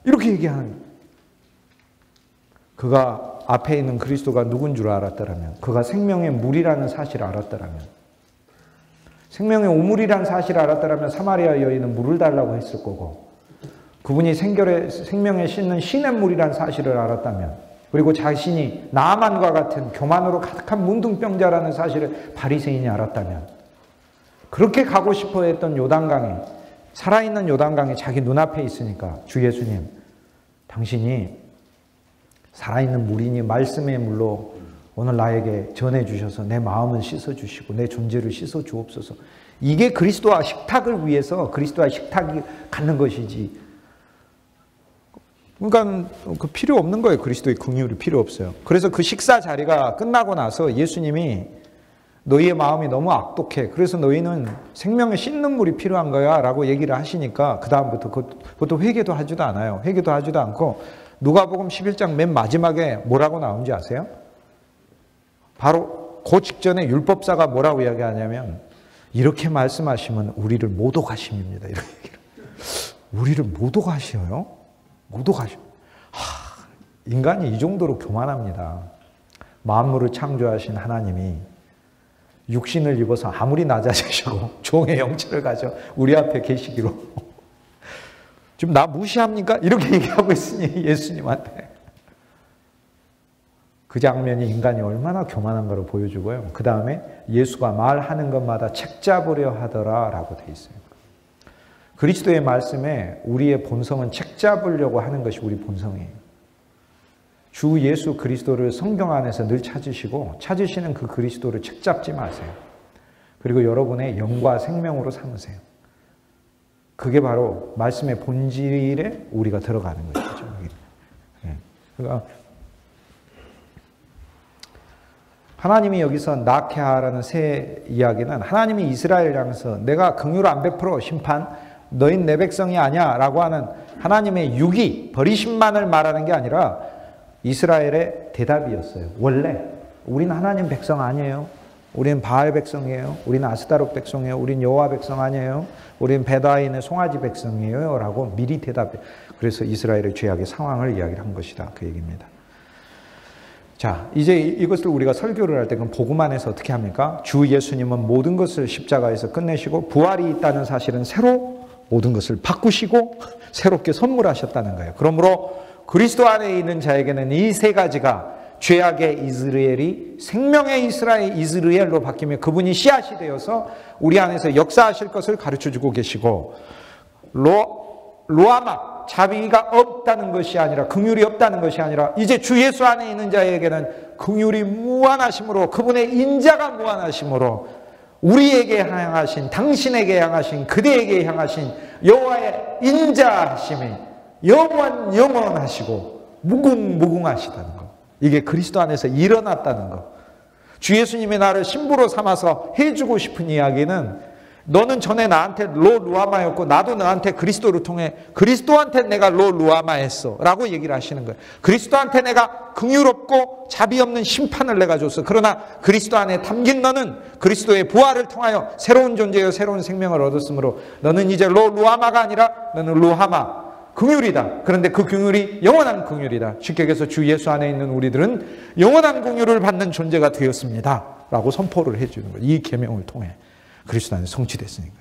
[SPEAKER 1] 이렇게 얘기하는 거예요. 그가 앞에 있는 그리스도가 누군 줄 알았더라면, 그가 생명의 물이라는 사실을 알았더라면, 생명의 우물이라는 사실을 알았더라면 사마리아 여인은 물을 달라고 했을 거고, 그분이 생명에 씻는 시냇물이라는 사실을 알았다면, 그리고 자신이 나아만과 같은 교만으로 가득한 문둥병자라는 사실을 바리새인이 알았다면, 그렇게 가고 싶어 했던 요단강에, 살아있는 요단강이 자기 눈앞에 있으니까 주 예수님, 당신이 살아있는 물이니 말씀의 물로 오늘 나에게 전해주셔서 내 마음을 씻어주시고 내 존재를 씻어주옵소서. 이게 그리스도와 식탁을 위해서 그리스도와 식탁이 갖는 것이지. 그러니까 그 필요 없는 거예요. 그리스도의 긍휼이 필요 없어요. 그래서 그 식사 자리가 끝나고 나서 예수님이 너희의 마음이 너무 악독해. 그래서 너희는 생명에 씻는 물이 필요한 거야 라고 얘기를 하시니까 그 다음부터 그것도 회개도 하지도 않아요. 회개도 하지도 않고 누가복음 11장 맨 마지막에 뭐라고 나온지 아세요? 바로 그 직전에 율법사가 뭐라고 이야기하냐면 이렇게 말씀하시면 우리를 못 오가심입니다. 이런 얘기를. 우리를 못 오가셔요? 못 오가셔. 인간이 이 정도로 교만합니다. 만물을 창조하신 하나님이 육신을 입어서 아무리 낮아지시고 종의 영체를 가져 우리 앞에 계시기로 지금 나 무시합니까? 이렇게 얘기하고 있으니 예수님한테. 그 장면이 인간이 얼마나 교만한가를 보여주고요. 그 다음에 예수가 말하는 것마다 책 잡으려 하더라 라고 돼 있어요. 그리스도의 말씀에 우리의 본성은 책 잡으려고 하는 것이 우리 본성이에요. 주 예수 그리스도를 성경 안에서 늘 찾으시고 찾으시는 그 그리스도를 책 잡지 마세요. 그리고 여러분의 영과 생명으로 삼으세요. 그게 바로 말씀의 본질에 우리가 들어가는 것이죠. 그러니까 하나님이 여기서 낳게 하라는 새 이야기는 하나님이 이스라엘 향해서 내가 긍휼을 안 베풀어 심판 너흰 내 백성이 아니야 라고 하는 하나님의 유기 버리심만을 말하는 게 아니라 이스라엘의 대답이었어요. 원래 우리는 하나님 백성 아니에요. 우리는 바알 백성이에요. 우리는 아스타롯 백성이에요. 우리는 여호와 백성 아니에요. 우리는 베다인의 송아지 백성이에요 라고 미리 대답해요. 그래서 이스라엘의 죄악의 상황을 이야기한 것이다. 그 얘기입니다. 자, 이제 이것을 우리가 설교를 할 때 그럼 복음 안에서 어떻게 합니까? 주 예수님은 모든 것을 십자가에서 끝내시고 부활이 있다는 사실은 새로 모든 것을 바꾸시고 새롭게 선물하셨다는 거예요. 그러므로 그리스도 안에 있는 자에게는 이 세 가지가 죄악의 이스라엘이 생명의 이스라엘로 바뀌며 그분이 씨앗이 되어서 우리 안에서 역사하실 것을 가르쳐주고 계시고 로아마 자비가 없다는 것이 아니라 긍휼이 없다는 것이 아니라 이제 주 예수 안에 있는 자에게는 긍휼이 무한하심으로 그분의 인자가 무한하심으로 우리에게 향하신 당신에게 향하신 그대에게 향하신 여호와의 인자하심이 영원하시고 무궁무궁하시다는 것. 이게 그리스도 안에서 일어났다는 것. 주 예수님이 나를 신부로 삼아서 해주고 싶은 이야기는 너는 전에 나한테 루아마였고 나도 너한테 그리스도를 통해 그리스도한테 내가 루아마했어 라고 얘기를 하시는 거예요. 그리스도한테 내가 긍휼없고 자비 없는 심판을 내가 줬어. 그러나 그리스도 안에 담긴 너는 그리스도의 부활을 통하여 새로운 존재요 새로운 생명을 얻었으므로 너는 이제 루아마가 아니라 너는 루하마 긍휼이다. 그런데 그 긍휼이 영원한 긍휼이다. 쉽게 얘기해서 주 예수 안에 있는 우리들은 영원한 긍휼을 받는 존재가 되었습니다 라고 선포를 해주는 거예요. 이 계명을 통해 그리스도 안에 성취됐으니까.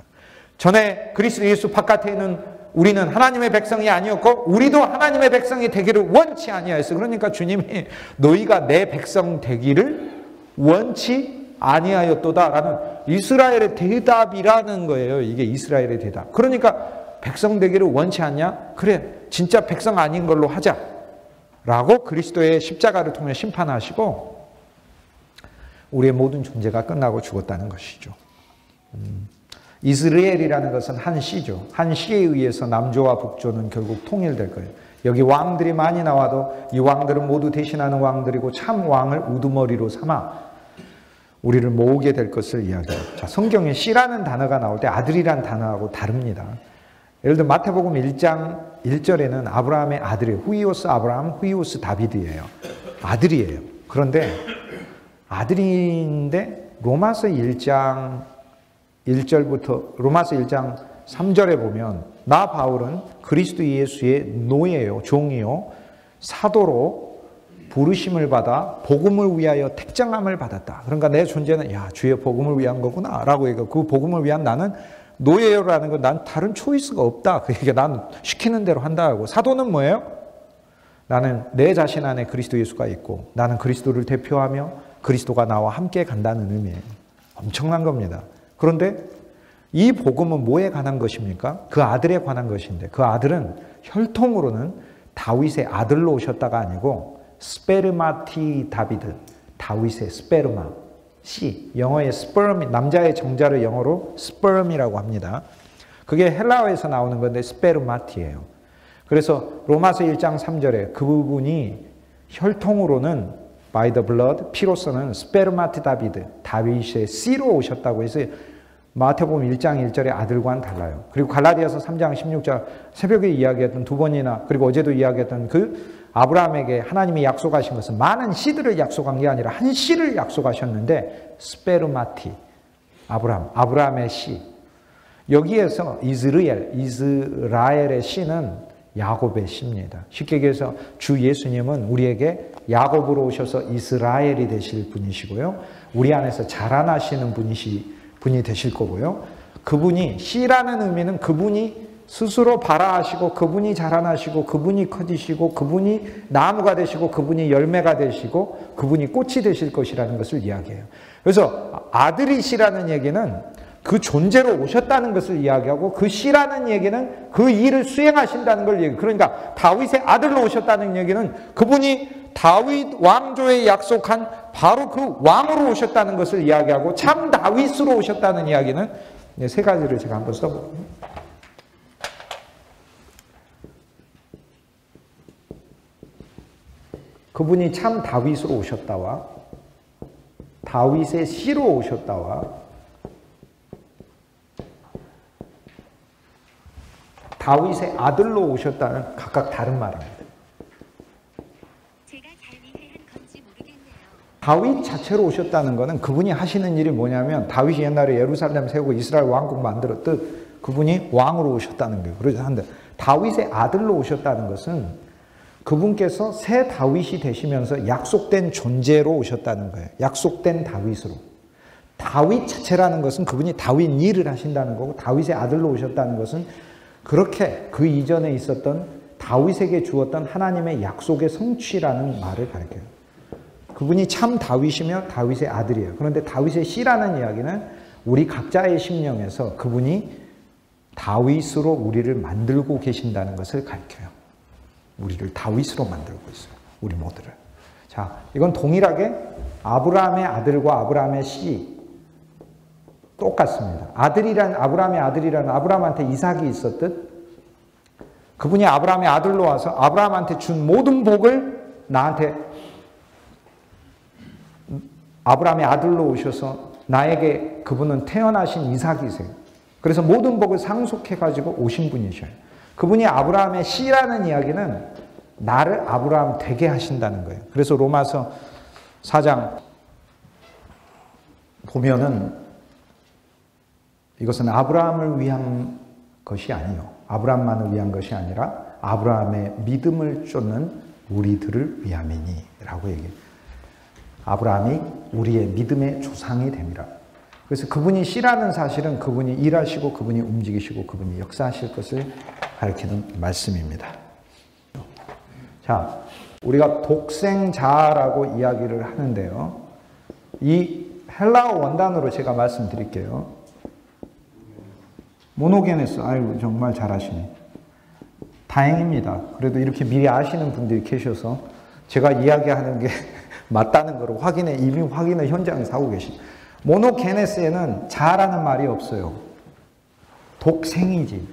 [SPEAKER 1] 전에 그리스도 예수 바깥에 있는 우리는 하나님의 백성이 아니었고 우리도 하나님의 백성이 되기를 원치 아니하였어. 그러니까 주님이 너희가 내 백성 되기를 원치 아니하였도다라는 이스라엘의 대답이라는 거예요. 이게 이스라엘의 대답. 그러니까 백성 되기를 원치 않냐? 그래 진짜 백성 아닌 걸로 하자 라고 그리스도의 십자가를 통해 심판하시고 우리의 모든 존재가 끝나고 죽었다는 것이죠. 이스라엘이라는 것은 한 시죠. 한 시에 의해서 남조와 북조는 결국 통일될 거예요. 여기 왕들이 많이 나와도 이 왕들은 모두 대신하는 왕들이고 참 왕을 우두머리로 삼아 우리를 모으게 될 것을 이야기해요. 자, 성경에 씨라는 단어가 나올 때 아들이란 단어하고 다릅니다. 예를 들어 마태복음 1장 1절에는 아브라함의 아들이에요. 후이오스 아브라함, 후이오스 다비드예요. 아들이에요. 그런데 아들인데 로마서 1장 1절부터 로마서 1장 3절에 보면 나 바울은 그리스도 예수의 노예요, 종이요, 사도로 부르심을 받아 복음을 위하여 택정함을 받았다. 그러니까 내 존재는 야 주의 복음을 위한 거구나 라고 얘기하고 그 복음을 위한 나는 노예요라는 건 난 다른 초이스가 없다. 그 얘기가 난 시키는 대로 한다 하고 사도는 뭐예요? 나는 내 자신 안에 그리스도 예수가 있고 나는 그리스도를 대표하며 그리스도가 나와 함께 간다는 의미예요. 엄청난 겁니다. 그런데 이 복음은 뭐에 관한 것입니까? 그 아들에 관한 것인데 그 아들은 혈통으로는 다윗의 아들로 오셨다가 아니고 스페르마티 다비드, 다윗의 스페르마, 씨, 영어의 스perm, 남자의 정자를 영어로 sperm이라고 합니다. 그게 헬라어에서 나오는 건데 스페르마티예요. 그래서 로마서 1장 3절에 그 부분이 혈통으로는 by the blood, 피로서는 스페르마티 다비드, 다윗의 씨로 오셨다고 해서 마태복음 1장 1절의 아들과는 달라요. 그리고 갈라디아서 3장 16절 새벽에 이야기했던 두 번이나 그리고 어제도 이야기했던 그 아브라함에게 하나님이 약속하신 것은 많은 씨들을 약속한 게 아니라 한 씨를 약속하셨는데 스페르마티 아브라함의 씨. 여기에서 이스라엘의 씨는 야곱의 씨입니다. 쉽게 얘기해서 주 예수님은 우리에게 야곱으로 오셔서 이스라엘이 되실 분이시고요. 우리 안에서 자라나시는 분이 되실 거고요. 그분이 씨라는 의미는 그분이 스스로 발아하시고 그분이 자라나시고 그분이 커지시고 그분이 나무가 되시고 그분이 열매가 되시고 그분이 꽃이 되실 것이라는 것을 이야기해요. 그래서 아들이시라는 얘기는 그 존재로 오셨다는 것을 이야기하고 그 씨라는 얘기는 그 일을 수행하신다는 걸 얘기해요. 그러니까 다윗의 아들로 오셨다는 얘기는 그분이 다윗 왕조에 약속한 바로 그 왕으로 오셨다는 것을 이야기하고 참 다윗으로 오셨다는 이야기는 세 가지를 제가 한번 써볼게요. 그분이 참 다윗으로 오셨다와 다윗의 씨로 오셨다와 다윗의 아들로 오셨다는 각각 다른 말입니다. 제가 잘 이해한 건지 모르겠네요. 다윗 자체로 오셨다는 것은 그분이 하시는 일이 뭐냐면 다윗이 옛날에 예루살렘 세우고 이스라엘 왕국 만들었듯 그분이 왕으로 오셨다는 거예요. 그러지 않는데 다윗의 아들로 오셨다는 것은 그분께서 새 다윗이 되시면서 약속된 존재로 오셨다는 거예요. 약속된 다윗으로. 다윗 자체라는 것은 그분이 다윗 일을 하신다는 거고 다윗의 아들로 오셨다는 것은 그렇게 그 이전에 있었던 다윗에게 주었던 하나님의 약속의 성취라는 말을 가리켜요. 그분이 참 다윗이며 다윗의 아들이에요. 그런데 다윗의 씨라는 이야기는 우리 각자의 심령에서 그분이 다윗으로 우리를 만들고 계신다는 것을 가리켜요. 우리를 다윗으로 만들고 있어요. 우리 모두를. 자, 이건 동일하게 아브라함의 아들과 아브라함의 씨 똑같습니다. 아브라함의 아들이라는 아브라함한테 이삭이 있었듯 그분이 아브라함의 아들로 와서 아브라함한테 준 모든 복을 나한테 아브라함의 아들로 오셔서 나에게 그분은 태어나신 이삭이세요. 그래서 모든 복을 상속해가지고 오신 분이셔요. 그분이 아브라함의 씨라는 이야기는 나를 아브라함 되게 하신다는 거예요. 그래서 로마서 4장 보면은 이것은 아브라함을 위한 것이 아니요. 아브라함만을 위한 것이 아니라 아브라함의 믿음을 쫓는 우리들을 위함이니 라고 얘기해요. 아브라함이 우리의 믿음의 조상이 됨이라. 그래서 그분이 씨라는 사실은 그분이 일하시고 그분이 움직이시고 그분이 역사하실 것을 가리키는 말씀입니다. 자, 우리가 독생자라고 이야기를 하는데요. 이 헬라어 원단으로 제가 말씀드릴게요. 모노게네스. 아이고 정말 잘하시네. 다행입니다. 그래도 이렇게 미리 아시는 분들이 계셔서 제가 이야기하는 게 맞다는 걸 이미 확인을 현장에서 하고 계십니다. 모노게네스에는 자라는 말이 없어요. 독생이지.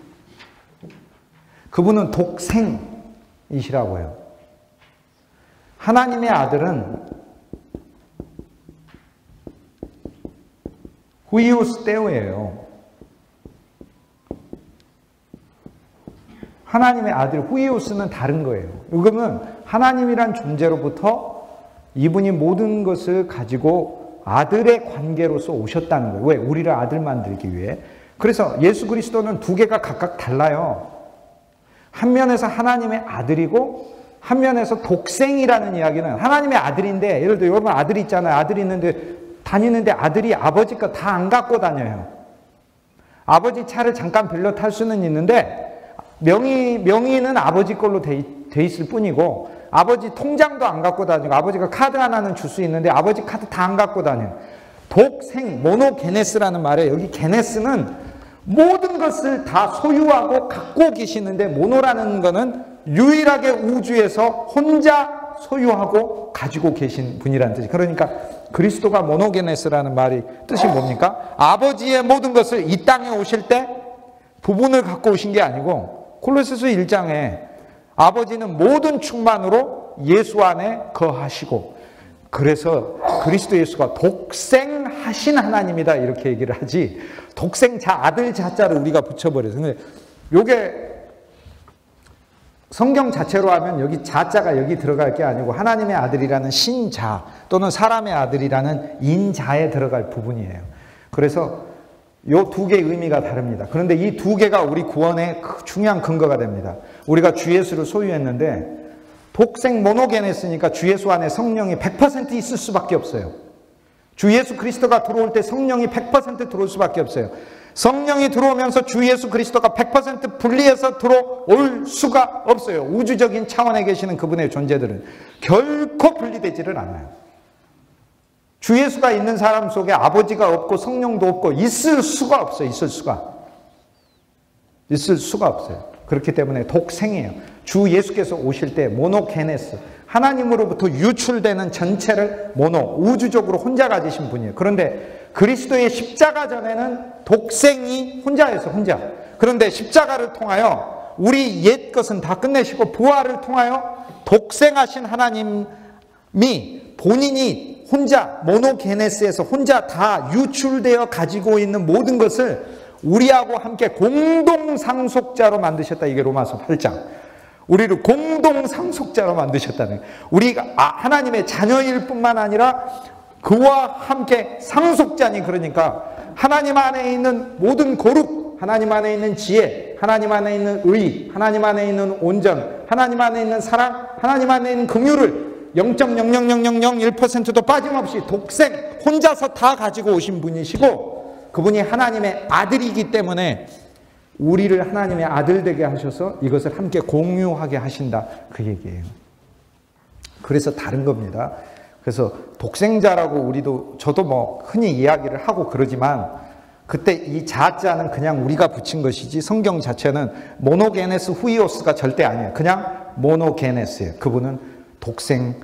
[SPEAKER 1] 그분은 독생이시라고 해요. 하나님의 아들은 후이오스 데오예요. 하나님의 아들 후이오스는 다른 거예요. 이거는 하나님이란 존재로부터 이분이 모든 것을 가지고 아들의 관계로서 오셨다는 거예요. 왜? 우리를 아들 만들기 위해. 그래서 예수 그리스도는 두 개가 각각 달라요. 한 면에서 하나님의 아들이고 한 면에서 독생이라는 이야기는 하나님의 아들인데, 예를 들어 여러분 아들이 있잖아요. 아들이 있는데 다니는데 아들이 아버지 거 다 안 갖고 다녀요. 아버지 차를 잠깐 빌려 탈 수는 있는데 명의는 아버지 걸로 돼 있을 뿐이고 아버지 통장도 안 갖고 다니고 아버지가 카드 하나는 줄 수 있는데 아버지 카드 다 안 갖고 다녀요. 독생, 모노게네스라는 말에 여기 게네스는 모든 것을 다 소유하고 갖고 계시는데 모노라는 거는 유일하게 우주에서 혼자 소유하고 가지고 계신 분이라는 뜻이. 그러니까 그리스도가 모노게네스라는 말이 뜻이 뭡니까? 아버지의 모든 것을 이 땅에 오실 때 부분을 갖고 오신 게 아니고 골로새서 1장에 아버지는 모든 충만으로 예수 안에 거하시고 그래서 그리스도 예수가 독생하신 하나님이다 이렇게 얘기를 하지 독생자 아들 자자를 우리가 붙여버려서 근데 요게 성경 자체로 하면 여기 자자가 여기 들어갈 게 아니고 하나님의 아들이라는 신자 또는 사람의 아들이라는 인자에 들어갈 부분이에요. 그래서 요 두 개의 의미가 다릅니다. 그런데 이 두 개가 우리 구원의 중요한 근거가 됩니다. 우리가 주 예수를 소유했는데 독생 모노게네스니까 주 예수 안에 성령이 100% 있을 수밖에 없어요. 주 예수 그리스도가 들어올 때 성령이 100% 들어올 수밖에 없어요. 성령이 들어오면서 주 예수 그리스도가 100% 분리해서 들어올 수가 없어요. 우주적인 차원에 계시는 그분의 존재들은 결코 분리되지를 않아요. 주 예수가 있는 사람 속에 아버지가 없고 성령도 없고 있을 수가 없어요. 있을 수가 없어요. 그렇기 때문에 독생이에요. 주 예수께서 오실 때 모노게네스, 하나님으로부터 유출되는 전체를 우주적으로 혼자 가지신 분이에요. 그런데 그리스도의 십자가 전에는 독생이 혼자였어요. 혼자. 그런데 십자가를 통하여 우리 옛 것은 다 끝내시고 부활을 통하여 독생하신 하나님이 본인이 혼자 모노게네스에서 혼자 다 유출되어 가지고 있는 모든 것을 우리하고 함께 공동상속자로 만드셨다. 이게 로마서 8장. 우리를 공동상속자로 만드셨다는 거예요. 우리가 하나님의 자녀일 뿐만 아니라 그와 함께 상속자니, 그러니까 하나님 안에 있는 모든 거룩, 하나님 안에 있는 지혜, 하나님 안에 있는 의, 하나님 안에 있는 온전, 하나님 안에 있는 사랑, 하나님 안에 있는 긍휼을 0.00001%도 빠짐없이 독생 혼자서 다 가지고 오신 분이시고, 그분이 하나님의 아들이기 때문에 우리를 하나님의 아들 되게 하셔서 이것을 함께 공유하게 하신다, 그 얘기예요. 그래서 다른 겁니다. 그래서 독생자라고 저도 뭐 흔히 이야기를 하고 그러지만, 그때 이 자자는 그냥 우리가 붙인 것이지 성경 자체는 모노게네스 후이오스가 절대 아니에요. 그냥 모노게네스예요. 그분은 독생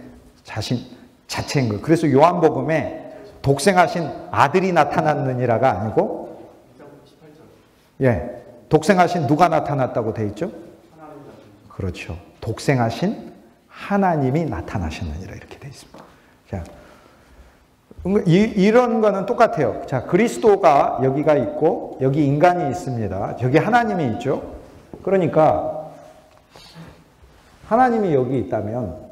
[SPEAKER 1] 자체인 거예요. 그래서 요한복음에 독생하신 아들이 나타났느니라가 아니고, 독생하신 누가 나타났다고 돼 있죠? 그렇죠. 독생하신 하나님이 나타나셨느니라 이렇게 돼 있습니다. 자, 이런 거는 똑같아요. 자, 그리스도가 여기가 있고 여기 인간이 있습니다. 여기 하나님이 있죠. 그러니까 하나님이 여기 있다면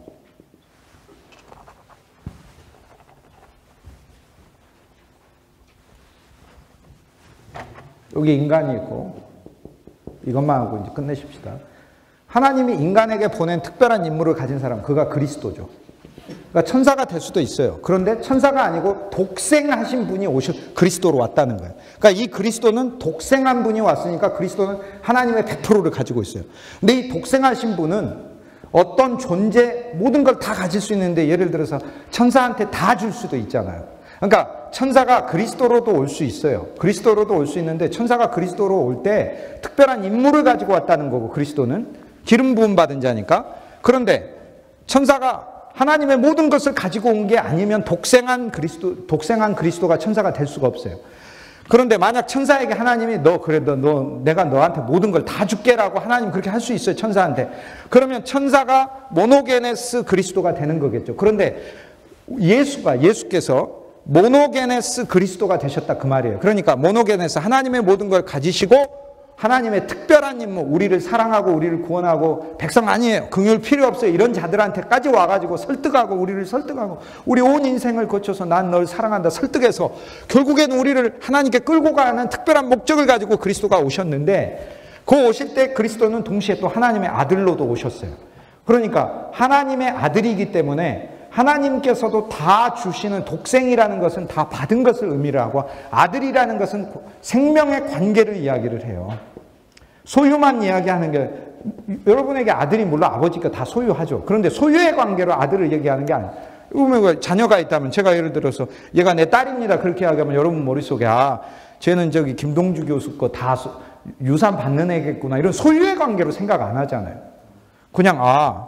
[SPEAKER 1] 여기 인간이 있고, 이것만 하고 이제 끝내십시다. 하나님이 인간에게 보낸 특별한 임무를 가진 사람, 그가 그리스도죠. 그러니까 천사가 될 수도 있어요. 그런데 천사가 아니고 독생하신 분이 그리스도로 왔다는 거예요. 그러니까 이 그리스도는 독생한 분이 왔으니까 그리스도는 하나님의 100%를 가지고 있어요. 근데 이 독생하신 분은 어떤 존재, 모든 걸 다 가질 수 있는데, 예를 들어서 천사한테 다 줄 수도 있잖아요. 그러니까 천사가 그리스도로도 올 수 있어요. 그리스도로도 올 수 있는데, 천사가 그리스도로 올 때 특별한 임무를 가지고 왔다는 거고, 그리스도는 기름 부음 받은 자니까. 그런데 천사가 하나님의 모든 것을 가지고 온 게 아니면 독생한 그리스도가 천사가 될 수가 없어요. 그런데 만약 천사에게 하나님이 내가 너한테 모든 걸 다 줄게라고 하나님 그렇게 할 수 있어요, 천사한테. 그러면 천사가 모노게네스 그리스도가 되는 거겠죠. 그런데 예수께서 모노게네스 그리스도가 되셨다, 그 말이에요. 그러니까 모노게네스, 하나님의 모든 걸 가지시고 하나님의 특별한 임무, 우리를 사랑하고 우리를 구원하고, 백성 아니에요, 긍휼 필요 없어요, 이런 자들한테까지 와가지고 설득하고, 우리를 설득하고, 우리 온 인생을 거쳐서 난 널 사랑한다 설득해서 결국에는 우리를 하나님께 끌고 가는 특별한 목적을 가지고 그리스도가 오셨는데, 그 오실 때 그리스도는 동시에 또 하나님의 아들로도 오셨어요. 그러니까 하나님의 아들이기 때문에 하나님께서도 다 주시는, 독생이라는 것은 다 받은 것을 의미를 하고, 아들이라는 것은 생명의 관계를 이야기를 해요. 소유만 이야기하는 게, 여러분에게 아들이 물론 아버지가 다 소유하죠. 그런데 소유의 관계로 아들을 얘기하는 게 아니에요. 자녀가 있다면, 제가 예를 들어서 얘가 내 딸입니다 그렇게 이야기하면 여러분 머릿속에 쟤는 김동주 교수 거 다 유산 받는 애겠구나, 이런 소유의 관계로 생각 안 하잖아요. 그냥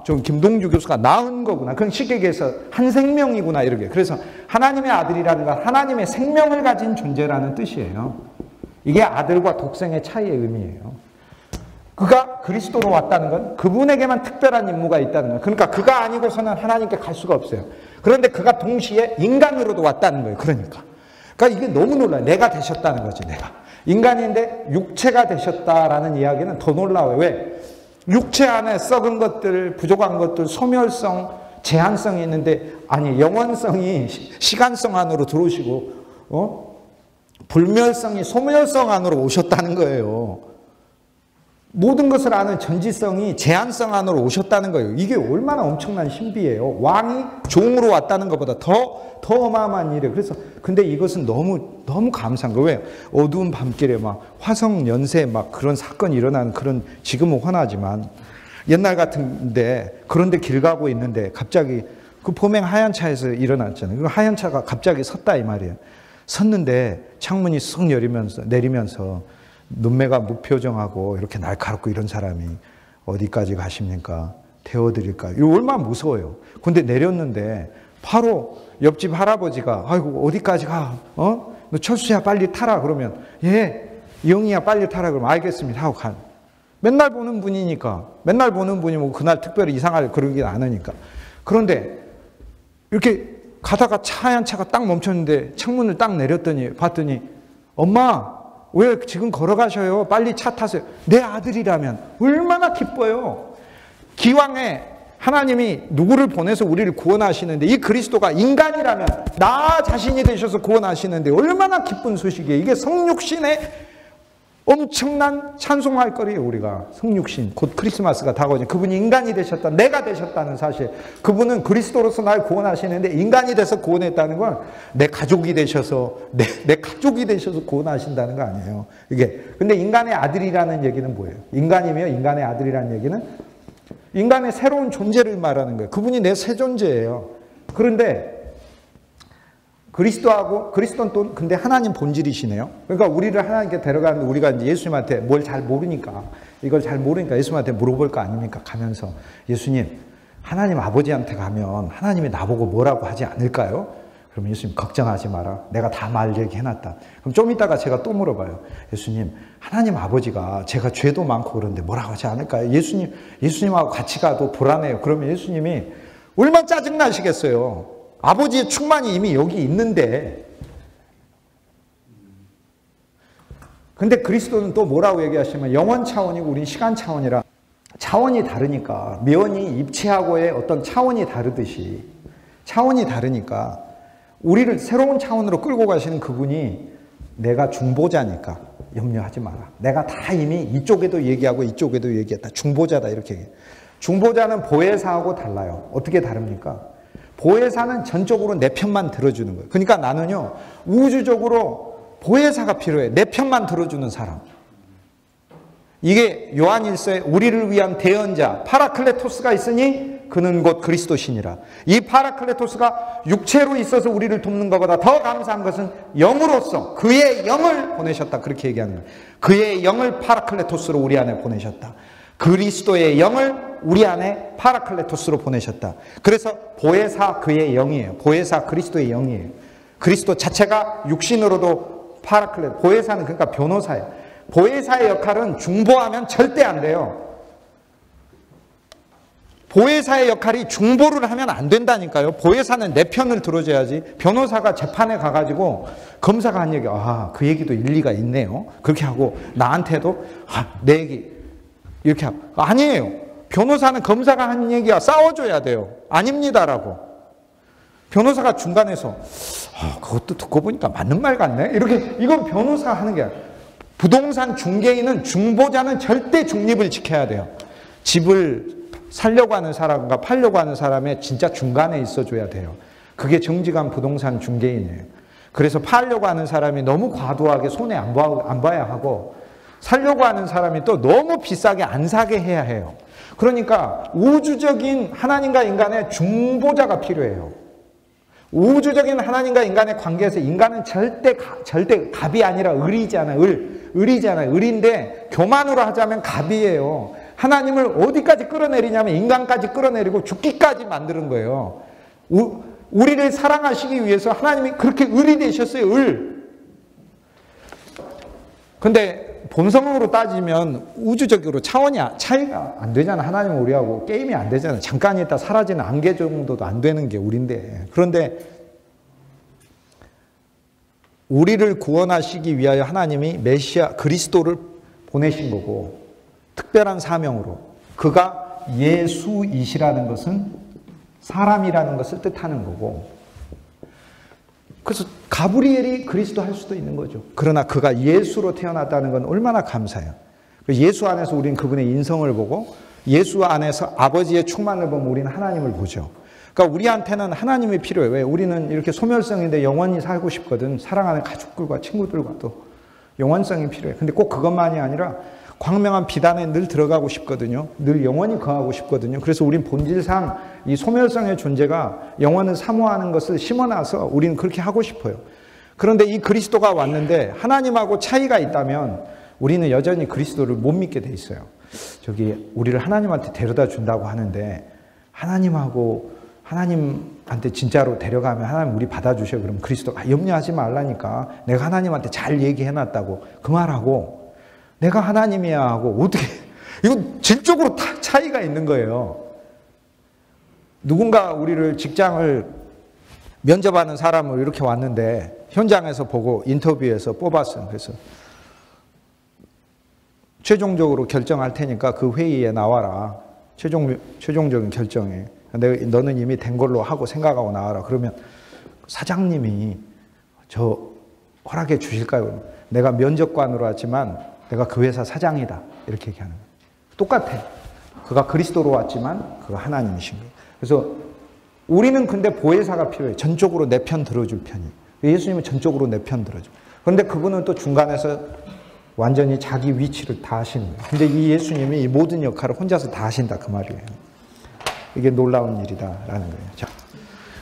[SPEAKER 1] 좀 김동주 교수가 낳은 거구나, 그건 쉽게 얘기해서 한 생명이구나, 이렇게. 그래서 하나님의 아들이라는 건 하나님의 생명을 가진 존재라는 뜻이에요. 이게 아들과 독생의 차이의 의미예요. 그가 그리스도로 왔다는 건 그분에게만 특별한 임무가 있다는 거예요. 그러니까 그가 아니고서는 하나님께 갈 수가 없어요. 그런데 그가 동시에 인간으로도 왔다는 거예요. 그러니까 이게 너무 놀라요. 내가 되셨다는 거지. 내가 인간인데 육체가 되셨다라는 이야기는 더 놀라워요. 왜? 육체 안에 썩은 것들, 부족한 것들, 소멸성, 제한성이 있는데, 영원성이 시간성 안으로 들어오시고, 불멸성이 소멸성 안으로 오셨다는 거예요. 모든 것을 아는 전지성이 제한성 안으로 오셨다는 거예요. 이게 얼마나 엄청난 신비예요. 왕이 종으로 왔다는 것보다 더 어마어마한 일이에요. 그래서 근데 이것은 너무 감사한 거예요. 왜? 어두운 밤길에 막 화성 연쇄 막 그런 사건이 일어나는 그런, 지금은 화나지만 옛날 같은데 그런데 길 가고 있는데 갑자기 그 범행 하얀 차에서 일어났잖아요. 그 하얀 차가 갑자기 섰다 이 말이에요. 섰는데 창문이 쓱 내리면서 눈매가 무표정하고 이렇게 날카롭고 이런 사람이 어디까지 가십니까? 태워드릴까요? 이거 얼마나 무서워요. 근데 내렸는데 바로 옆집 할아버지가 아이고 어디까지 가? 너 철수야 빨리 타라 그러면 예 영희야 빨리 타라 그러면 알겠습니다 하고 간. 맨날 보는 분이니까 맨날 보는 분이 뭐 그날 특별히 이상할 그러긴 않으니까. 그런데 이렇게 가다가 하얀 차가 딱 멈췄는데 창문을 딱 내렸더니 봤더니 엄마 왜 지금 걸어가셔요? 빨리 차 타세요. 내 아들이라면 얼마나 기뻐요. 기왕에 하나님이 누구를 보내서 우리를 구원하시는데 이 그리스도가 인간이라면 나 자신이 되셔서 구원하시는데 얼마나 기쁜 소식이에요. 이게 성육신의 엄청난 찬송할 거리예요. 우리가 성육신 곧 크리스마스가 다가오죠. 그분이 인간이 되셨다. 내가 되셨다는 사실. 그분은 그리스도로서 날 구원하시는데 인간이 돼서 구원했다는 건 내 가족이 되셔서 내 가족이 되셔서 구원하신다는 거 아니에요. 이게 근데 인간의 아들이라는 얘기는 뭐예요? 인간이며 인간의 아들이라는 얘기는 인간의 새로운 존재를 말하는 거예요. 그분이 내 새 존재예요. 그런데 그리스도는 또 근데 하나님 본질이시네요. 그러니까 우리를 하나님께 데려가는데 우리가 이제 예수님한테 뭘 잘 모르니까 이걸 잘 모르니까 예수님한테 물어볼 거 아닙니까? 가면서 예수님 하나님 아버지한테 가면 하나님이 나보고 뭐라고 하지 않을까요? 그러면 예수님 걱정하지 마라. 내가 다 말 얘기해놨다. 그럼 좀 이따가 제가 또 물어봐요. 예수님 하나님 아버지가 제가 죄도 많고 그런데 뭐라고 하지 않을까요? 예수님하고 같이 가도 불안해요. 그러면 예수님이 얼마나 짜증나시겠어요. 아버지의 충만이 이미 여기 있는데. 근데 그리스도는 또 뭐라고 얘기하시면 영원 차원이고 우린 시간 차원이라 차원이 다르니까 면이 입체하고의 어떤 차원이 다르듯이 차원이 다르니까 우리를 새로운 차원으로 끌고 가시는 그분이 내가 중보자니까 염려하지 마라. 내가 다 이미 이쪽에도 얘기하고 이쪽에도 얘기했다. 중보자다 이렇게 얘기해요. 중보자는 보혜사하고 달라요. 어떻게 다릅니까? 보혜사는 전적으로 내 편만 들어주는 거예요. 그러니까 나는요 우주적으로 보혜사가 필요해. 내 편만 들어주는 사람. 이게 요한일서에 우리를 위한 대언자 파라클레토스가 있으니 그는 곧 그리스도시니라. 이 파라클레토스가 육체로 있어서 우리를 돕는 것보다 더 감사한 것은 영으로서 그의 영을 보내셨다. 그렇게 얘기하는 거예요. 그의 영을 파라클레토스로 우리 안에 보내셨다. 그리스도의 영을 우리 안에 파라클레토스로 보내셨다. 그래서 보혜사 그의 영이에요. 보혜사 그리스도의 영이에요. 그리스도 자체가 육신으로도 보혜사는 그러니까 변호사예요. 보혜사의 역할은 중보하면 절대 안 돼요. 보혜사의 역할이 중보를 하면 안 된다니까요. 보혜사는 내 편을 들어줘야지. 변호사가 재판에 가가지고 검사가 한 얘기, 그 얘기도 일리가 있네요. 그렇게 하고 나한테도 내 얘기 이렇게 하고 아니에요. 변호사는 검사가 한 얘기와 싸워줘야 돼요. 아닙니다라고. 변호사가 중간에서 그것도 듣고 보니까 맞는 말 같네. 이렇게 이건 변호사가 하는 게 아니라 부동산 중개인은 중보자는 절대 중립을 지켜야 돼요. 집을 살려고 하는 사람과 팔려고 하는 사람의 진짜 중간에 있어줘야 돼요. 그게 정직한 부동산 중개인이에요. 그래서 팔려고 하는 사람이 너무 과도하게 손해 안 봐야 하고 살려고 하는 사람이 또 너무 비싸게 안 사게 해야 해요. 그러니까 우주적인 하나님과 인간의 중보자가 필요해요. 우주적인 하나님과 인간의 관계에서 인간은 절대 갑이 아니라 을이잖아요. 을이잖아요. 을인데 교만으로 하자면 갑이에요. 하나님을 어디까지 끌어내리냐면 인간까지 끌어내리고 죽기까지 만드는 거예요. 우리를 사랑하시기 위해서 하나님이 그렇게 을이 되셨어요. 을. 근데 본성으로 따지면 우주적으로 차이가 안 되잖아. 하나님은 우리하고 게임이 안 되잖아. 잠깐 있다 사라지는 안개 정도도 안 되는 게 우리인데. 그런데 우리를 구원하시기 위하여 하나님이 메시아 그리스도를 보내신 거고 특별한 사명으로 그가 예수이시라는 것은 사람이라는 것을 뜻하는 거고 그래서 가브리엘이 그리스도 할 수도 있는 거죠. 그러나 그가 예수로 태어났다는 건 얼마나 감사해요. 예수 안에서 우리는 그분의 인성을 보고 예수 안에서 아버지의 충만을 보면 우리는 하나님을 보죠. 그러니까 우리한테는 하나님이 필요해요. 왜? 우리는 이렇게 소멸성인데 영원히 살고 싶거든. 사랑하는 가족들과 친구들과도 영원성이 필요해요. 근데 꼭 그것만이 아니라 광명한 비단에 늘 들어가고 싶거든요. 늘 영원히 거하고 싶거든요. 그래서 우린 본질상 이 소멸성의 존재가 영원을 사모하는 것을 심어놔서 우리는 그렇게 하고 싶어요. 그런데 이 그리스도가 왔는데 하나님하고 차이가 있다면 우리는 여전히 그리스도를 못 믿게 돼 있어요. 저기 우리를 하나님한테 데려다 준다고 하는데 하나님한테 진짜로 데려가면 하나님 우리 받아주셔. 그럼 그리스도가 염려하지 말라니까. 내가 하나님한테 잘 얘기해놨다고 그 말하고 내가 하나님이야 하고 어떻게 이거 질적으로 차이가 있는 거예요. 누군가 우리를 직장을 면접하는 사람을 이렇게 왔는데 현장에서 보고 인터뷰에서 뽑았어요. 그래서 최종적으로 결정할 테니까 그 회의에 나와라. 최종적인 결정에. 너는 이미 된 걸로 하고 생각하고 나와라. 그러면 사장님이 저 허락해 주실까요? 내가 면접관으로 왔지만 내가 그 회사 사장이다. 이렇게 얘기하는 거예요. 똑같아. 그가 그리스도로 왔지만 그가 하나님이신 거예요. 그래서 우리는 근데 보혜사가 필요해요. 전적으로 내 편 들어줄 편이. 예수님은 전적으로 내 편 들어줘. 그런데 그분은 또 중간에서 완전히 자기 위치를 다 하시는 거예요. 근데 이 예수님이 이 모든 역할을 혼자서 다 하신다 그 말이에요. 이게 놀라운 일이다라는 거예요. 자.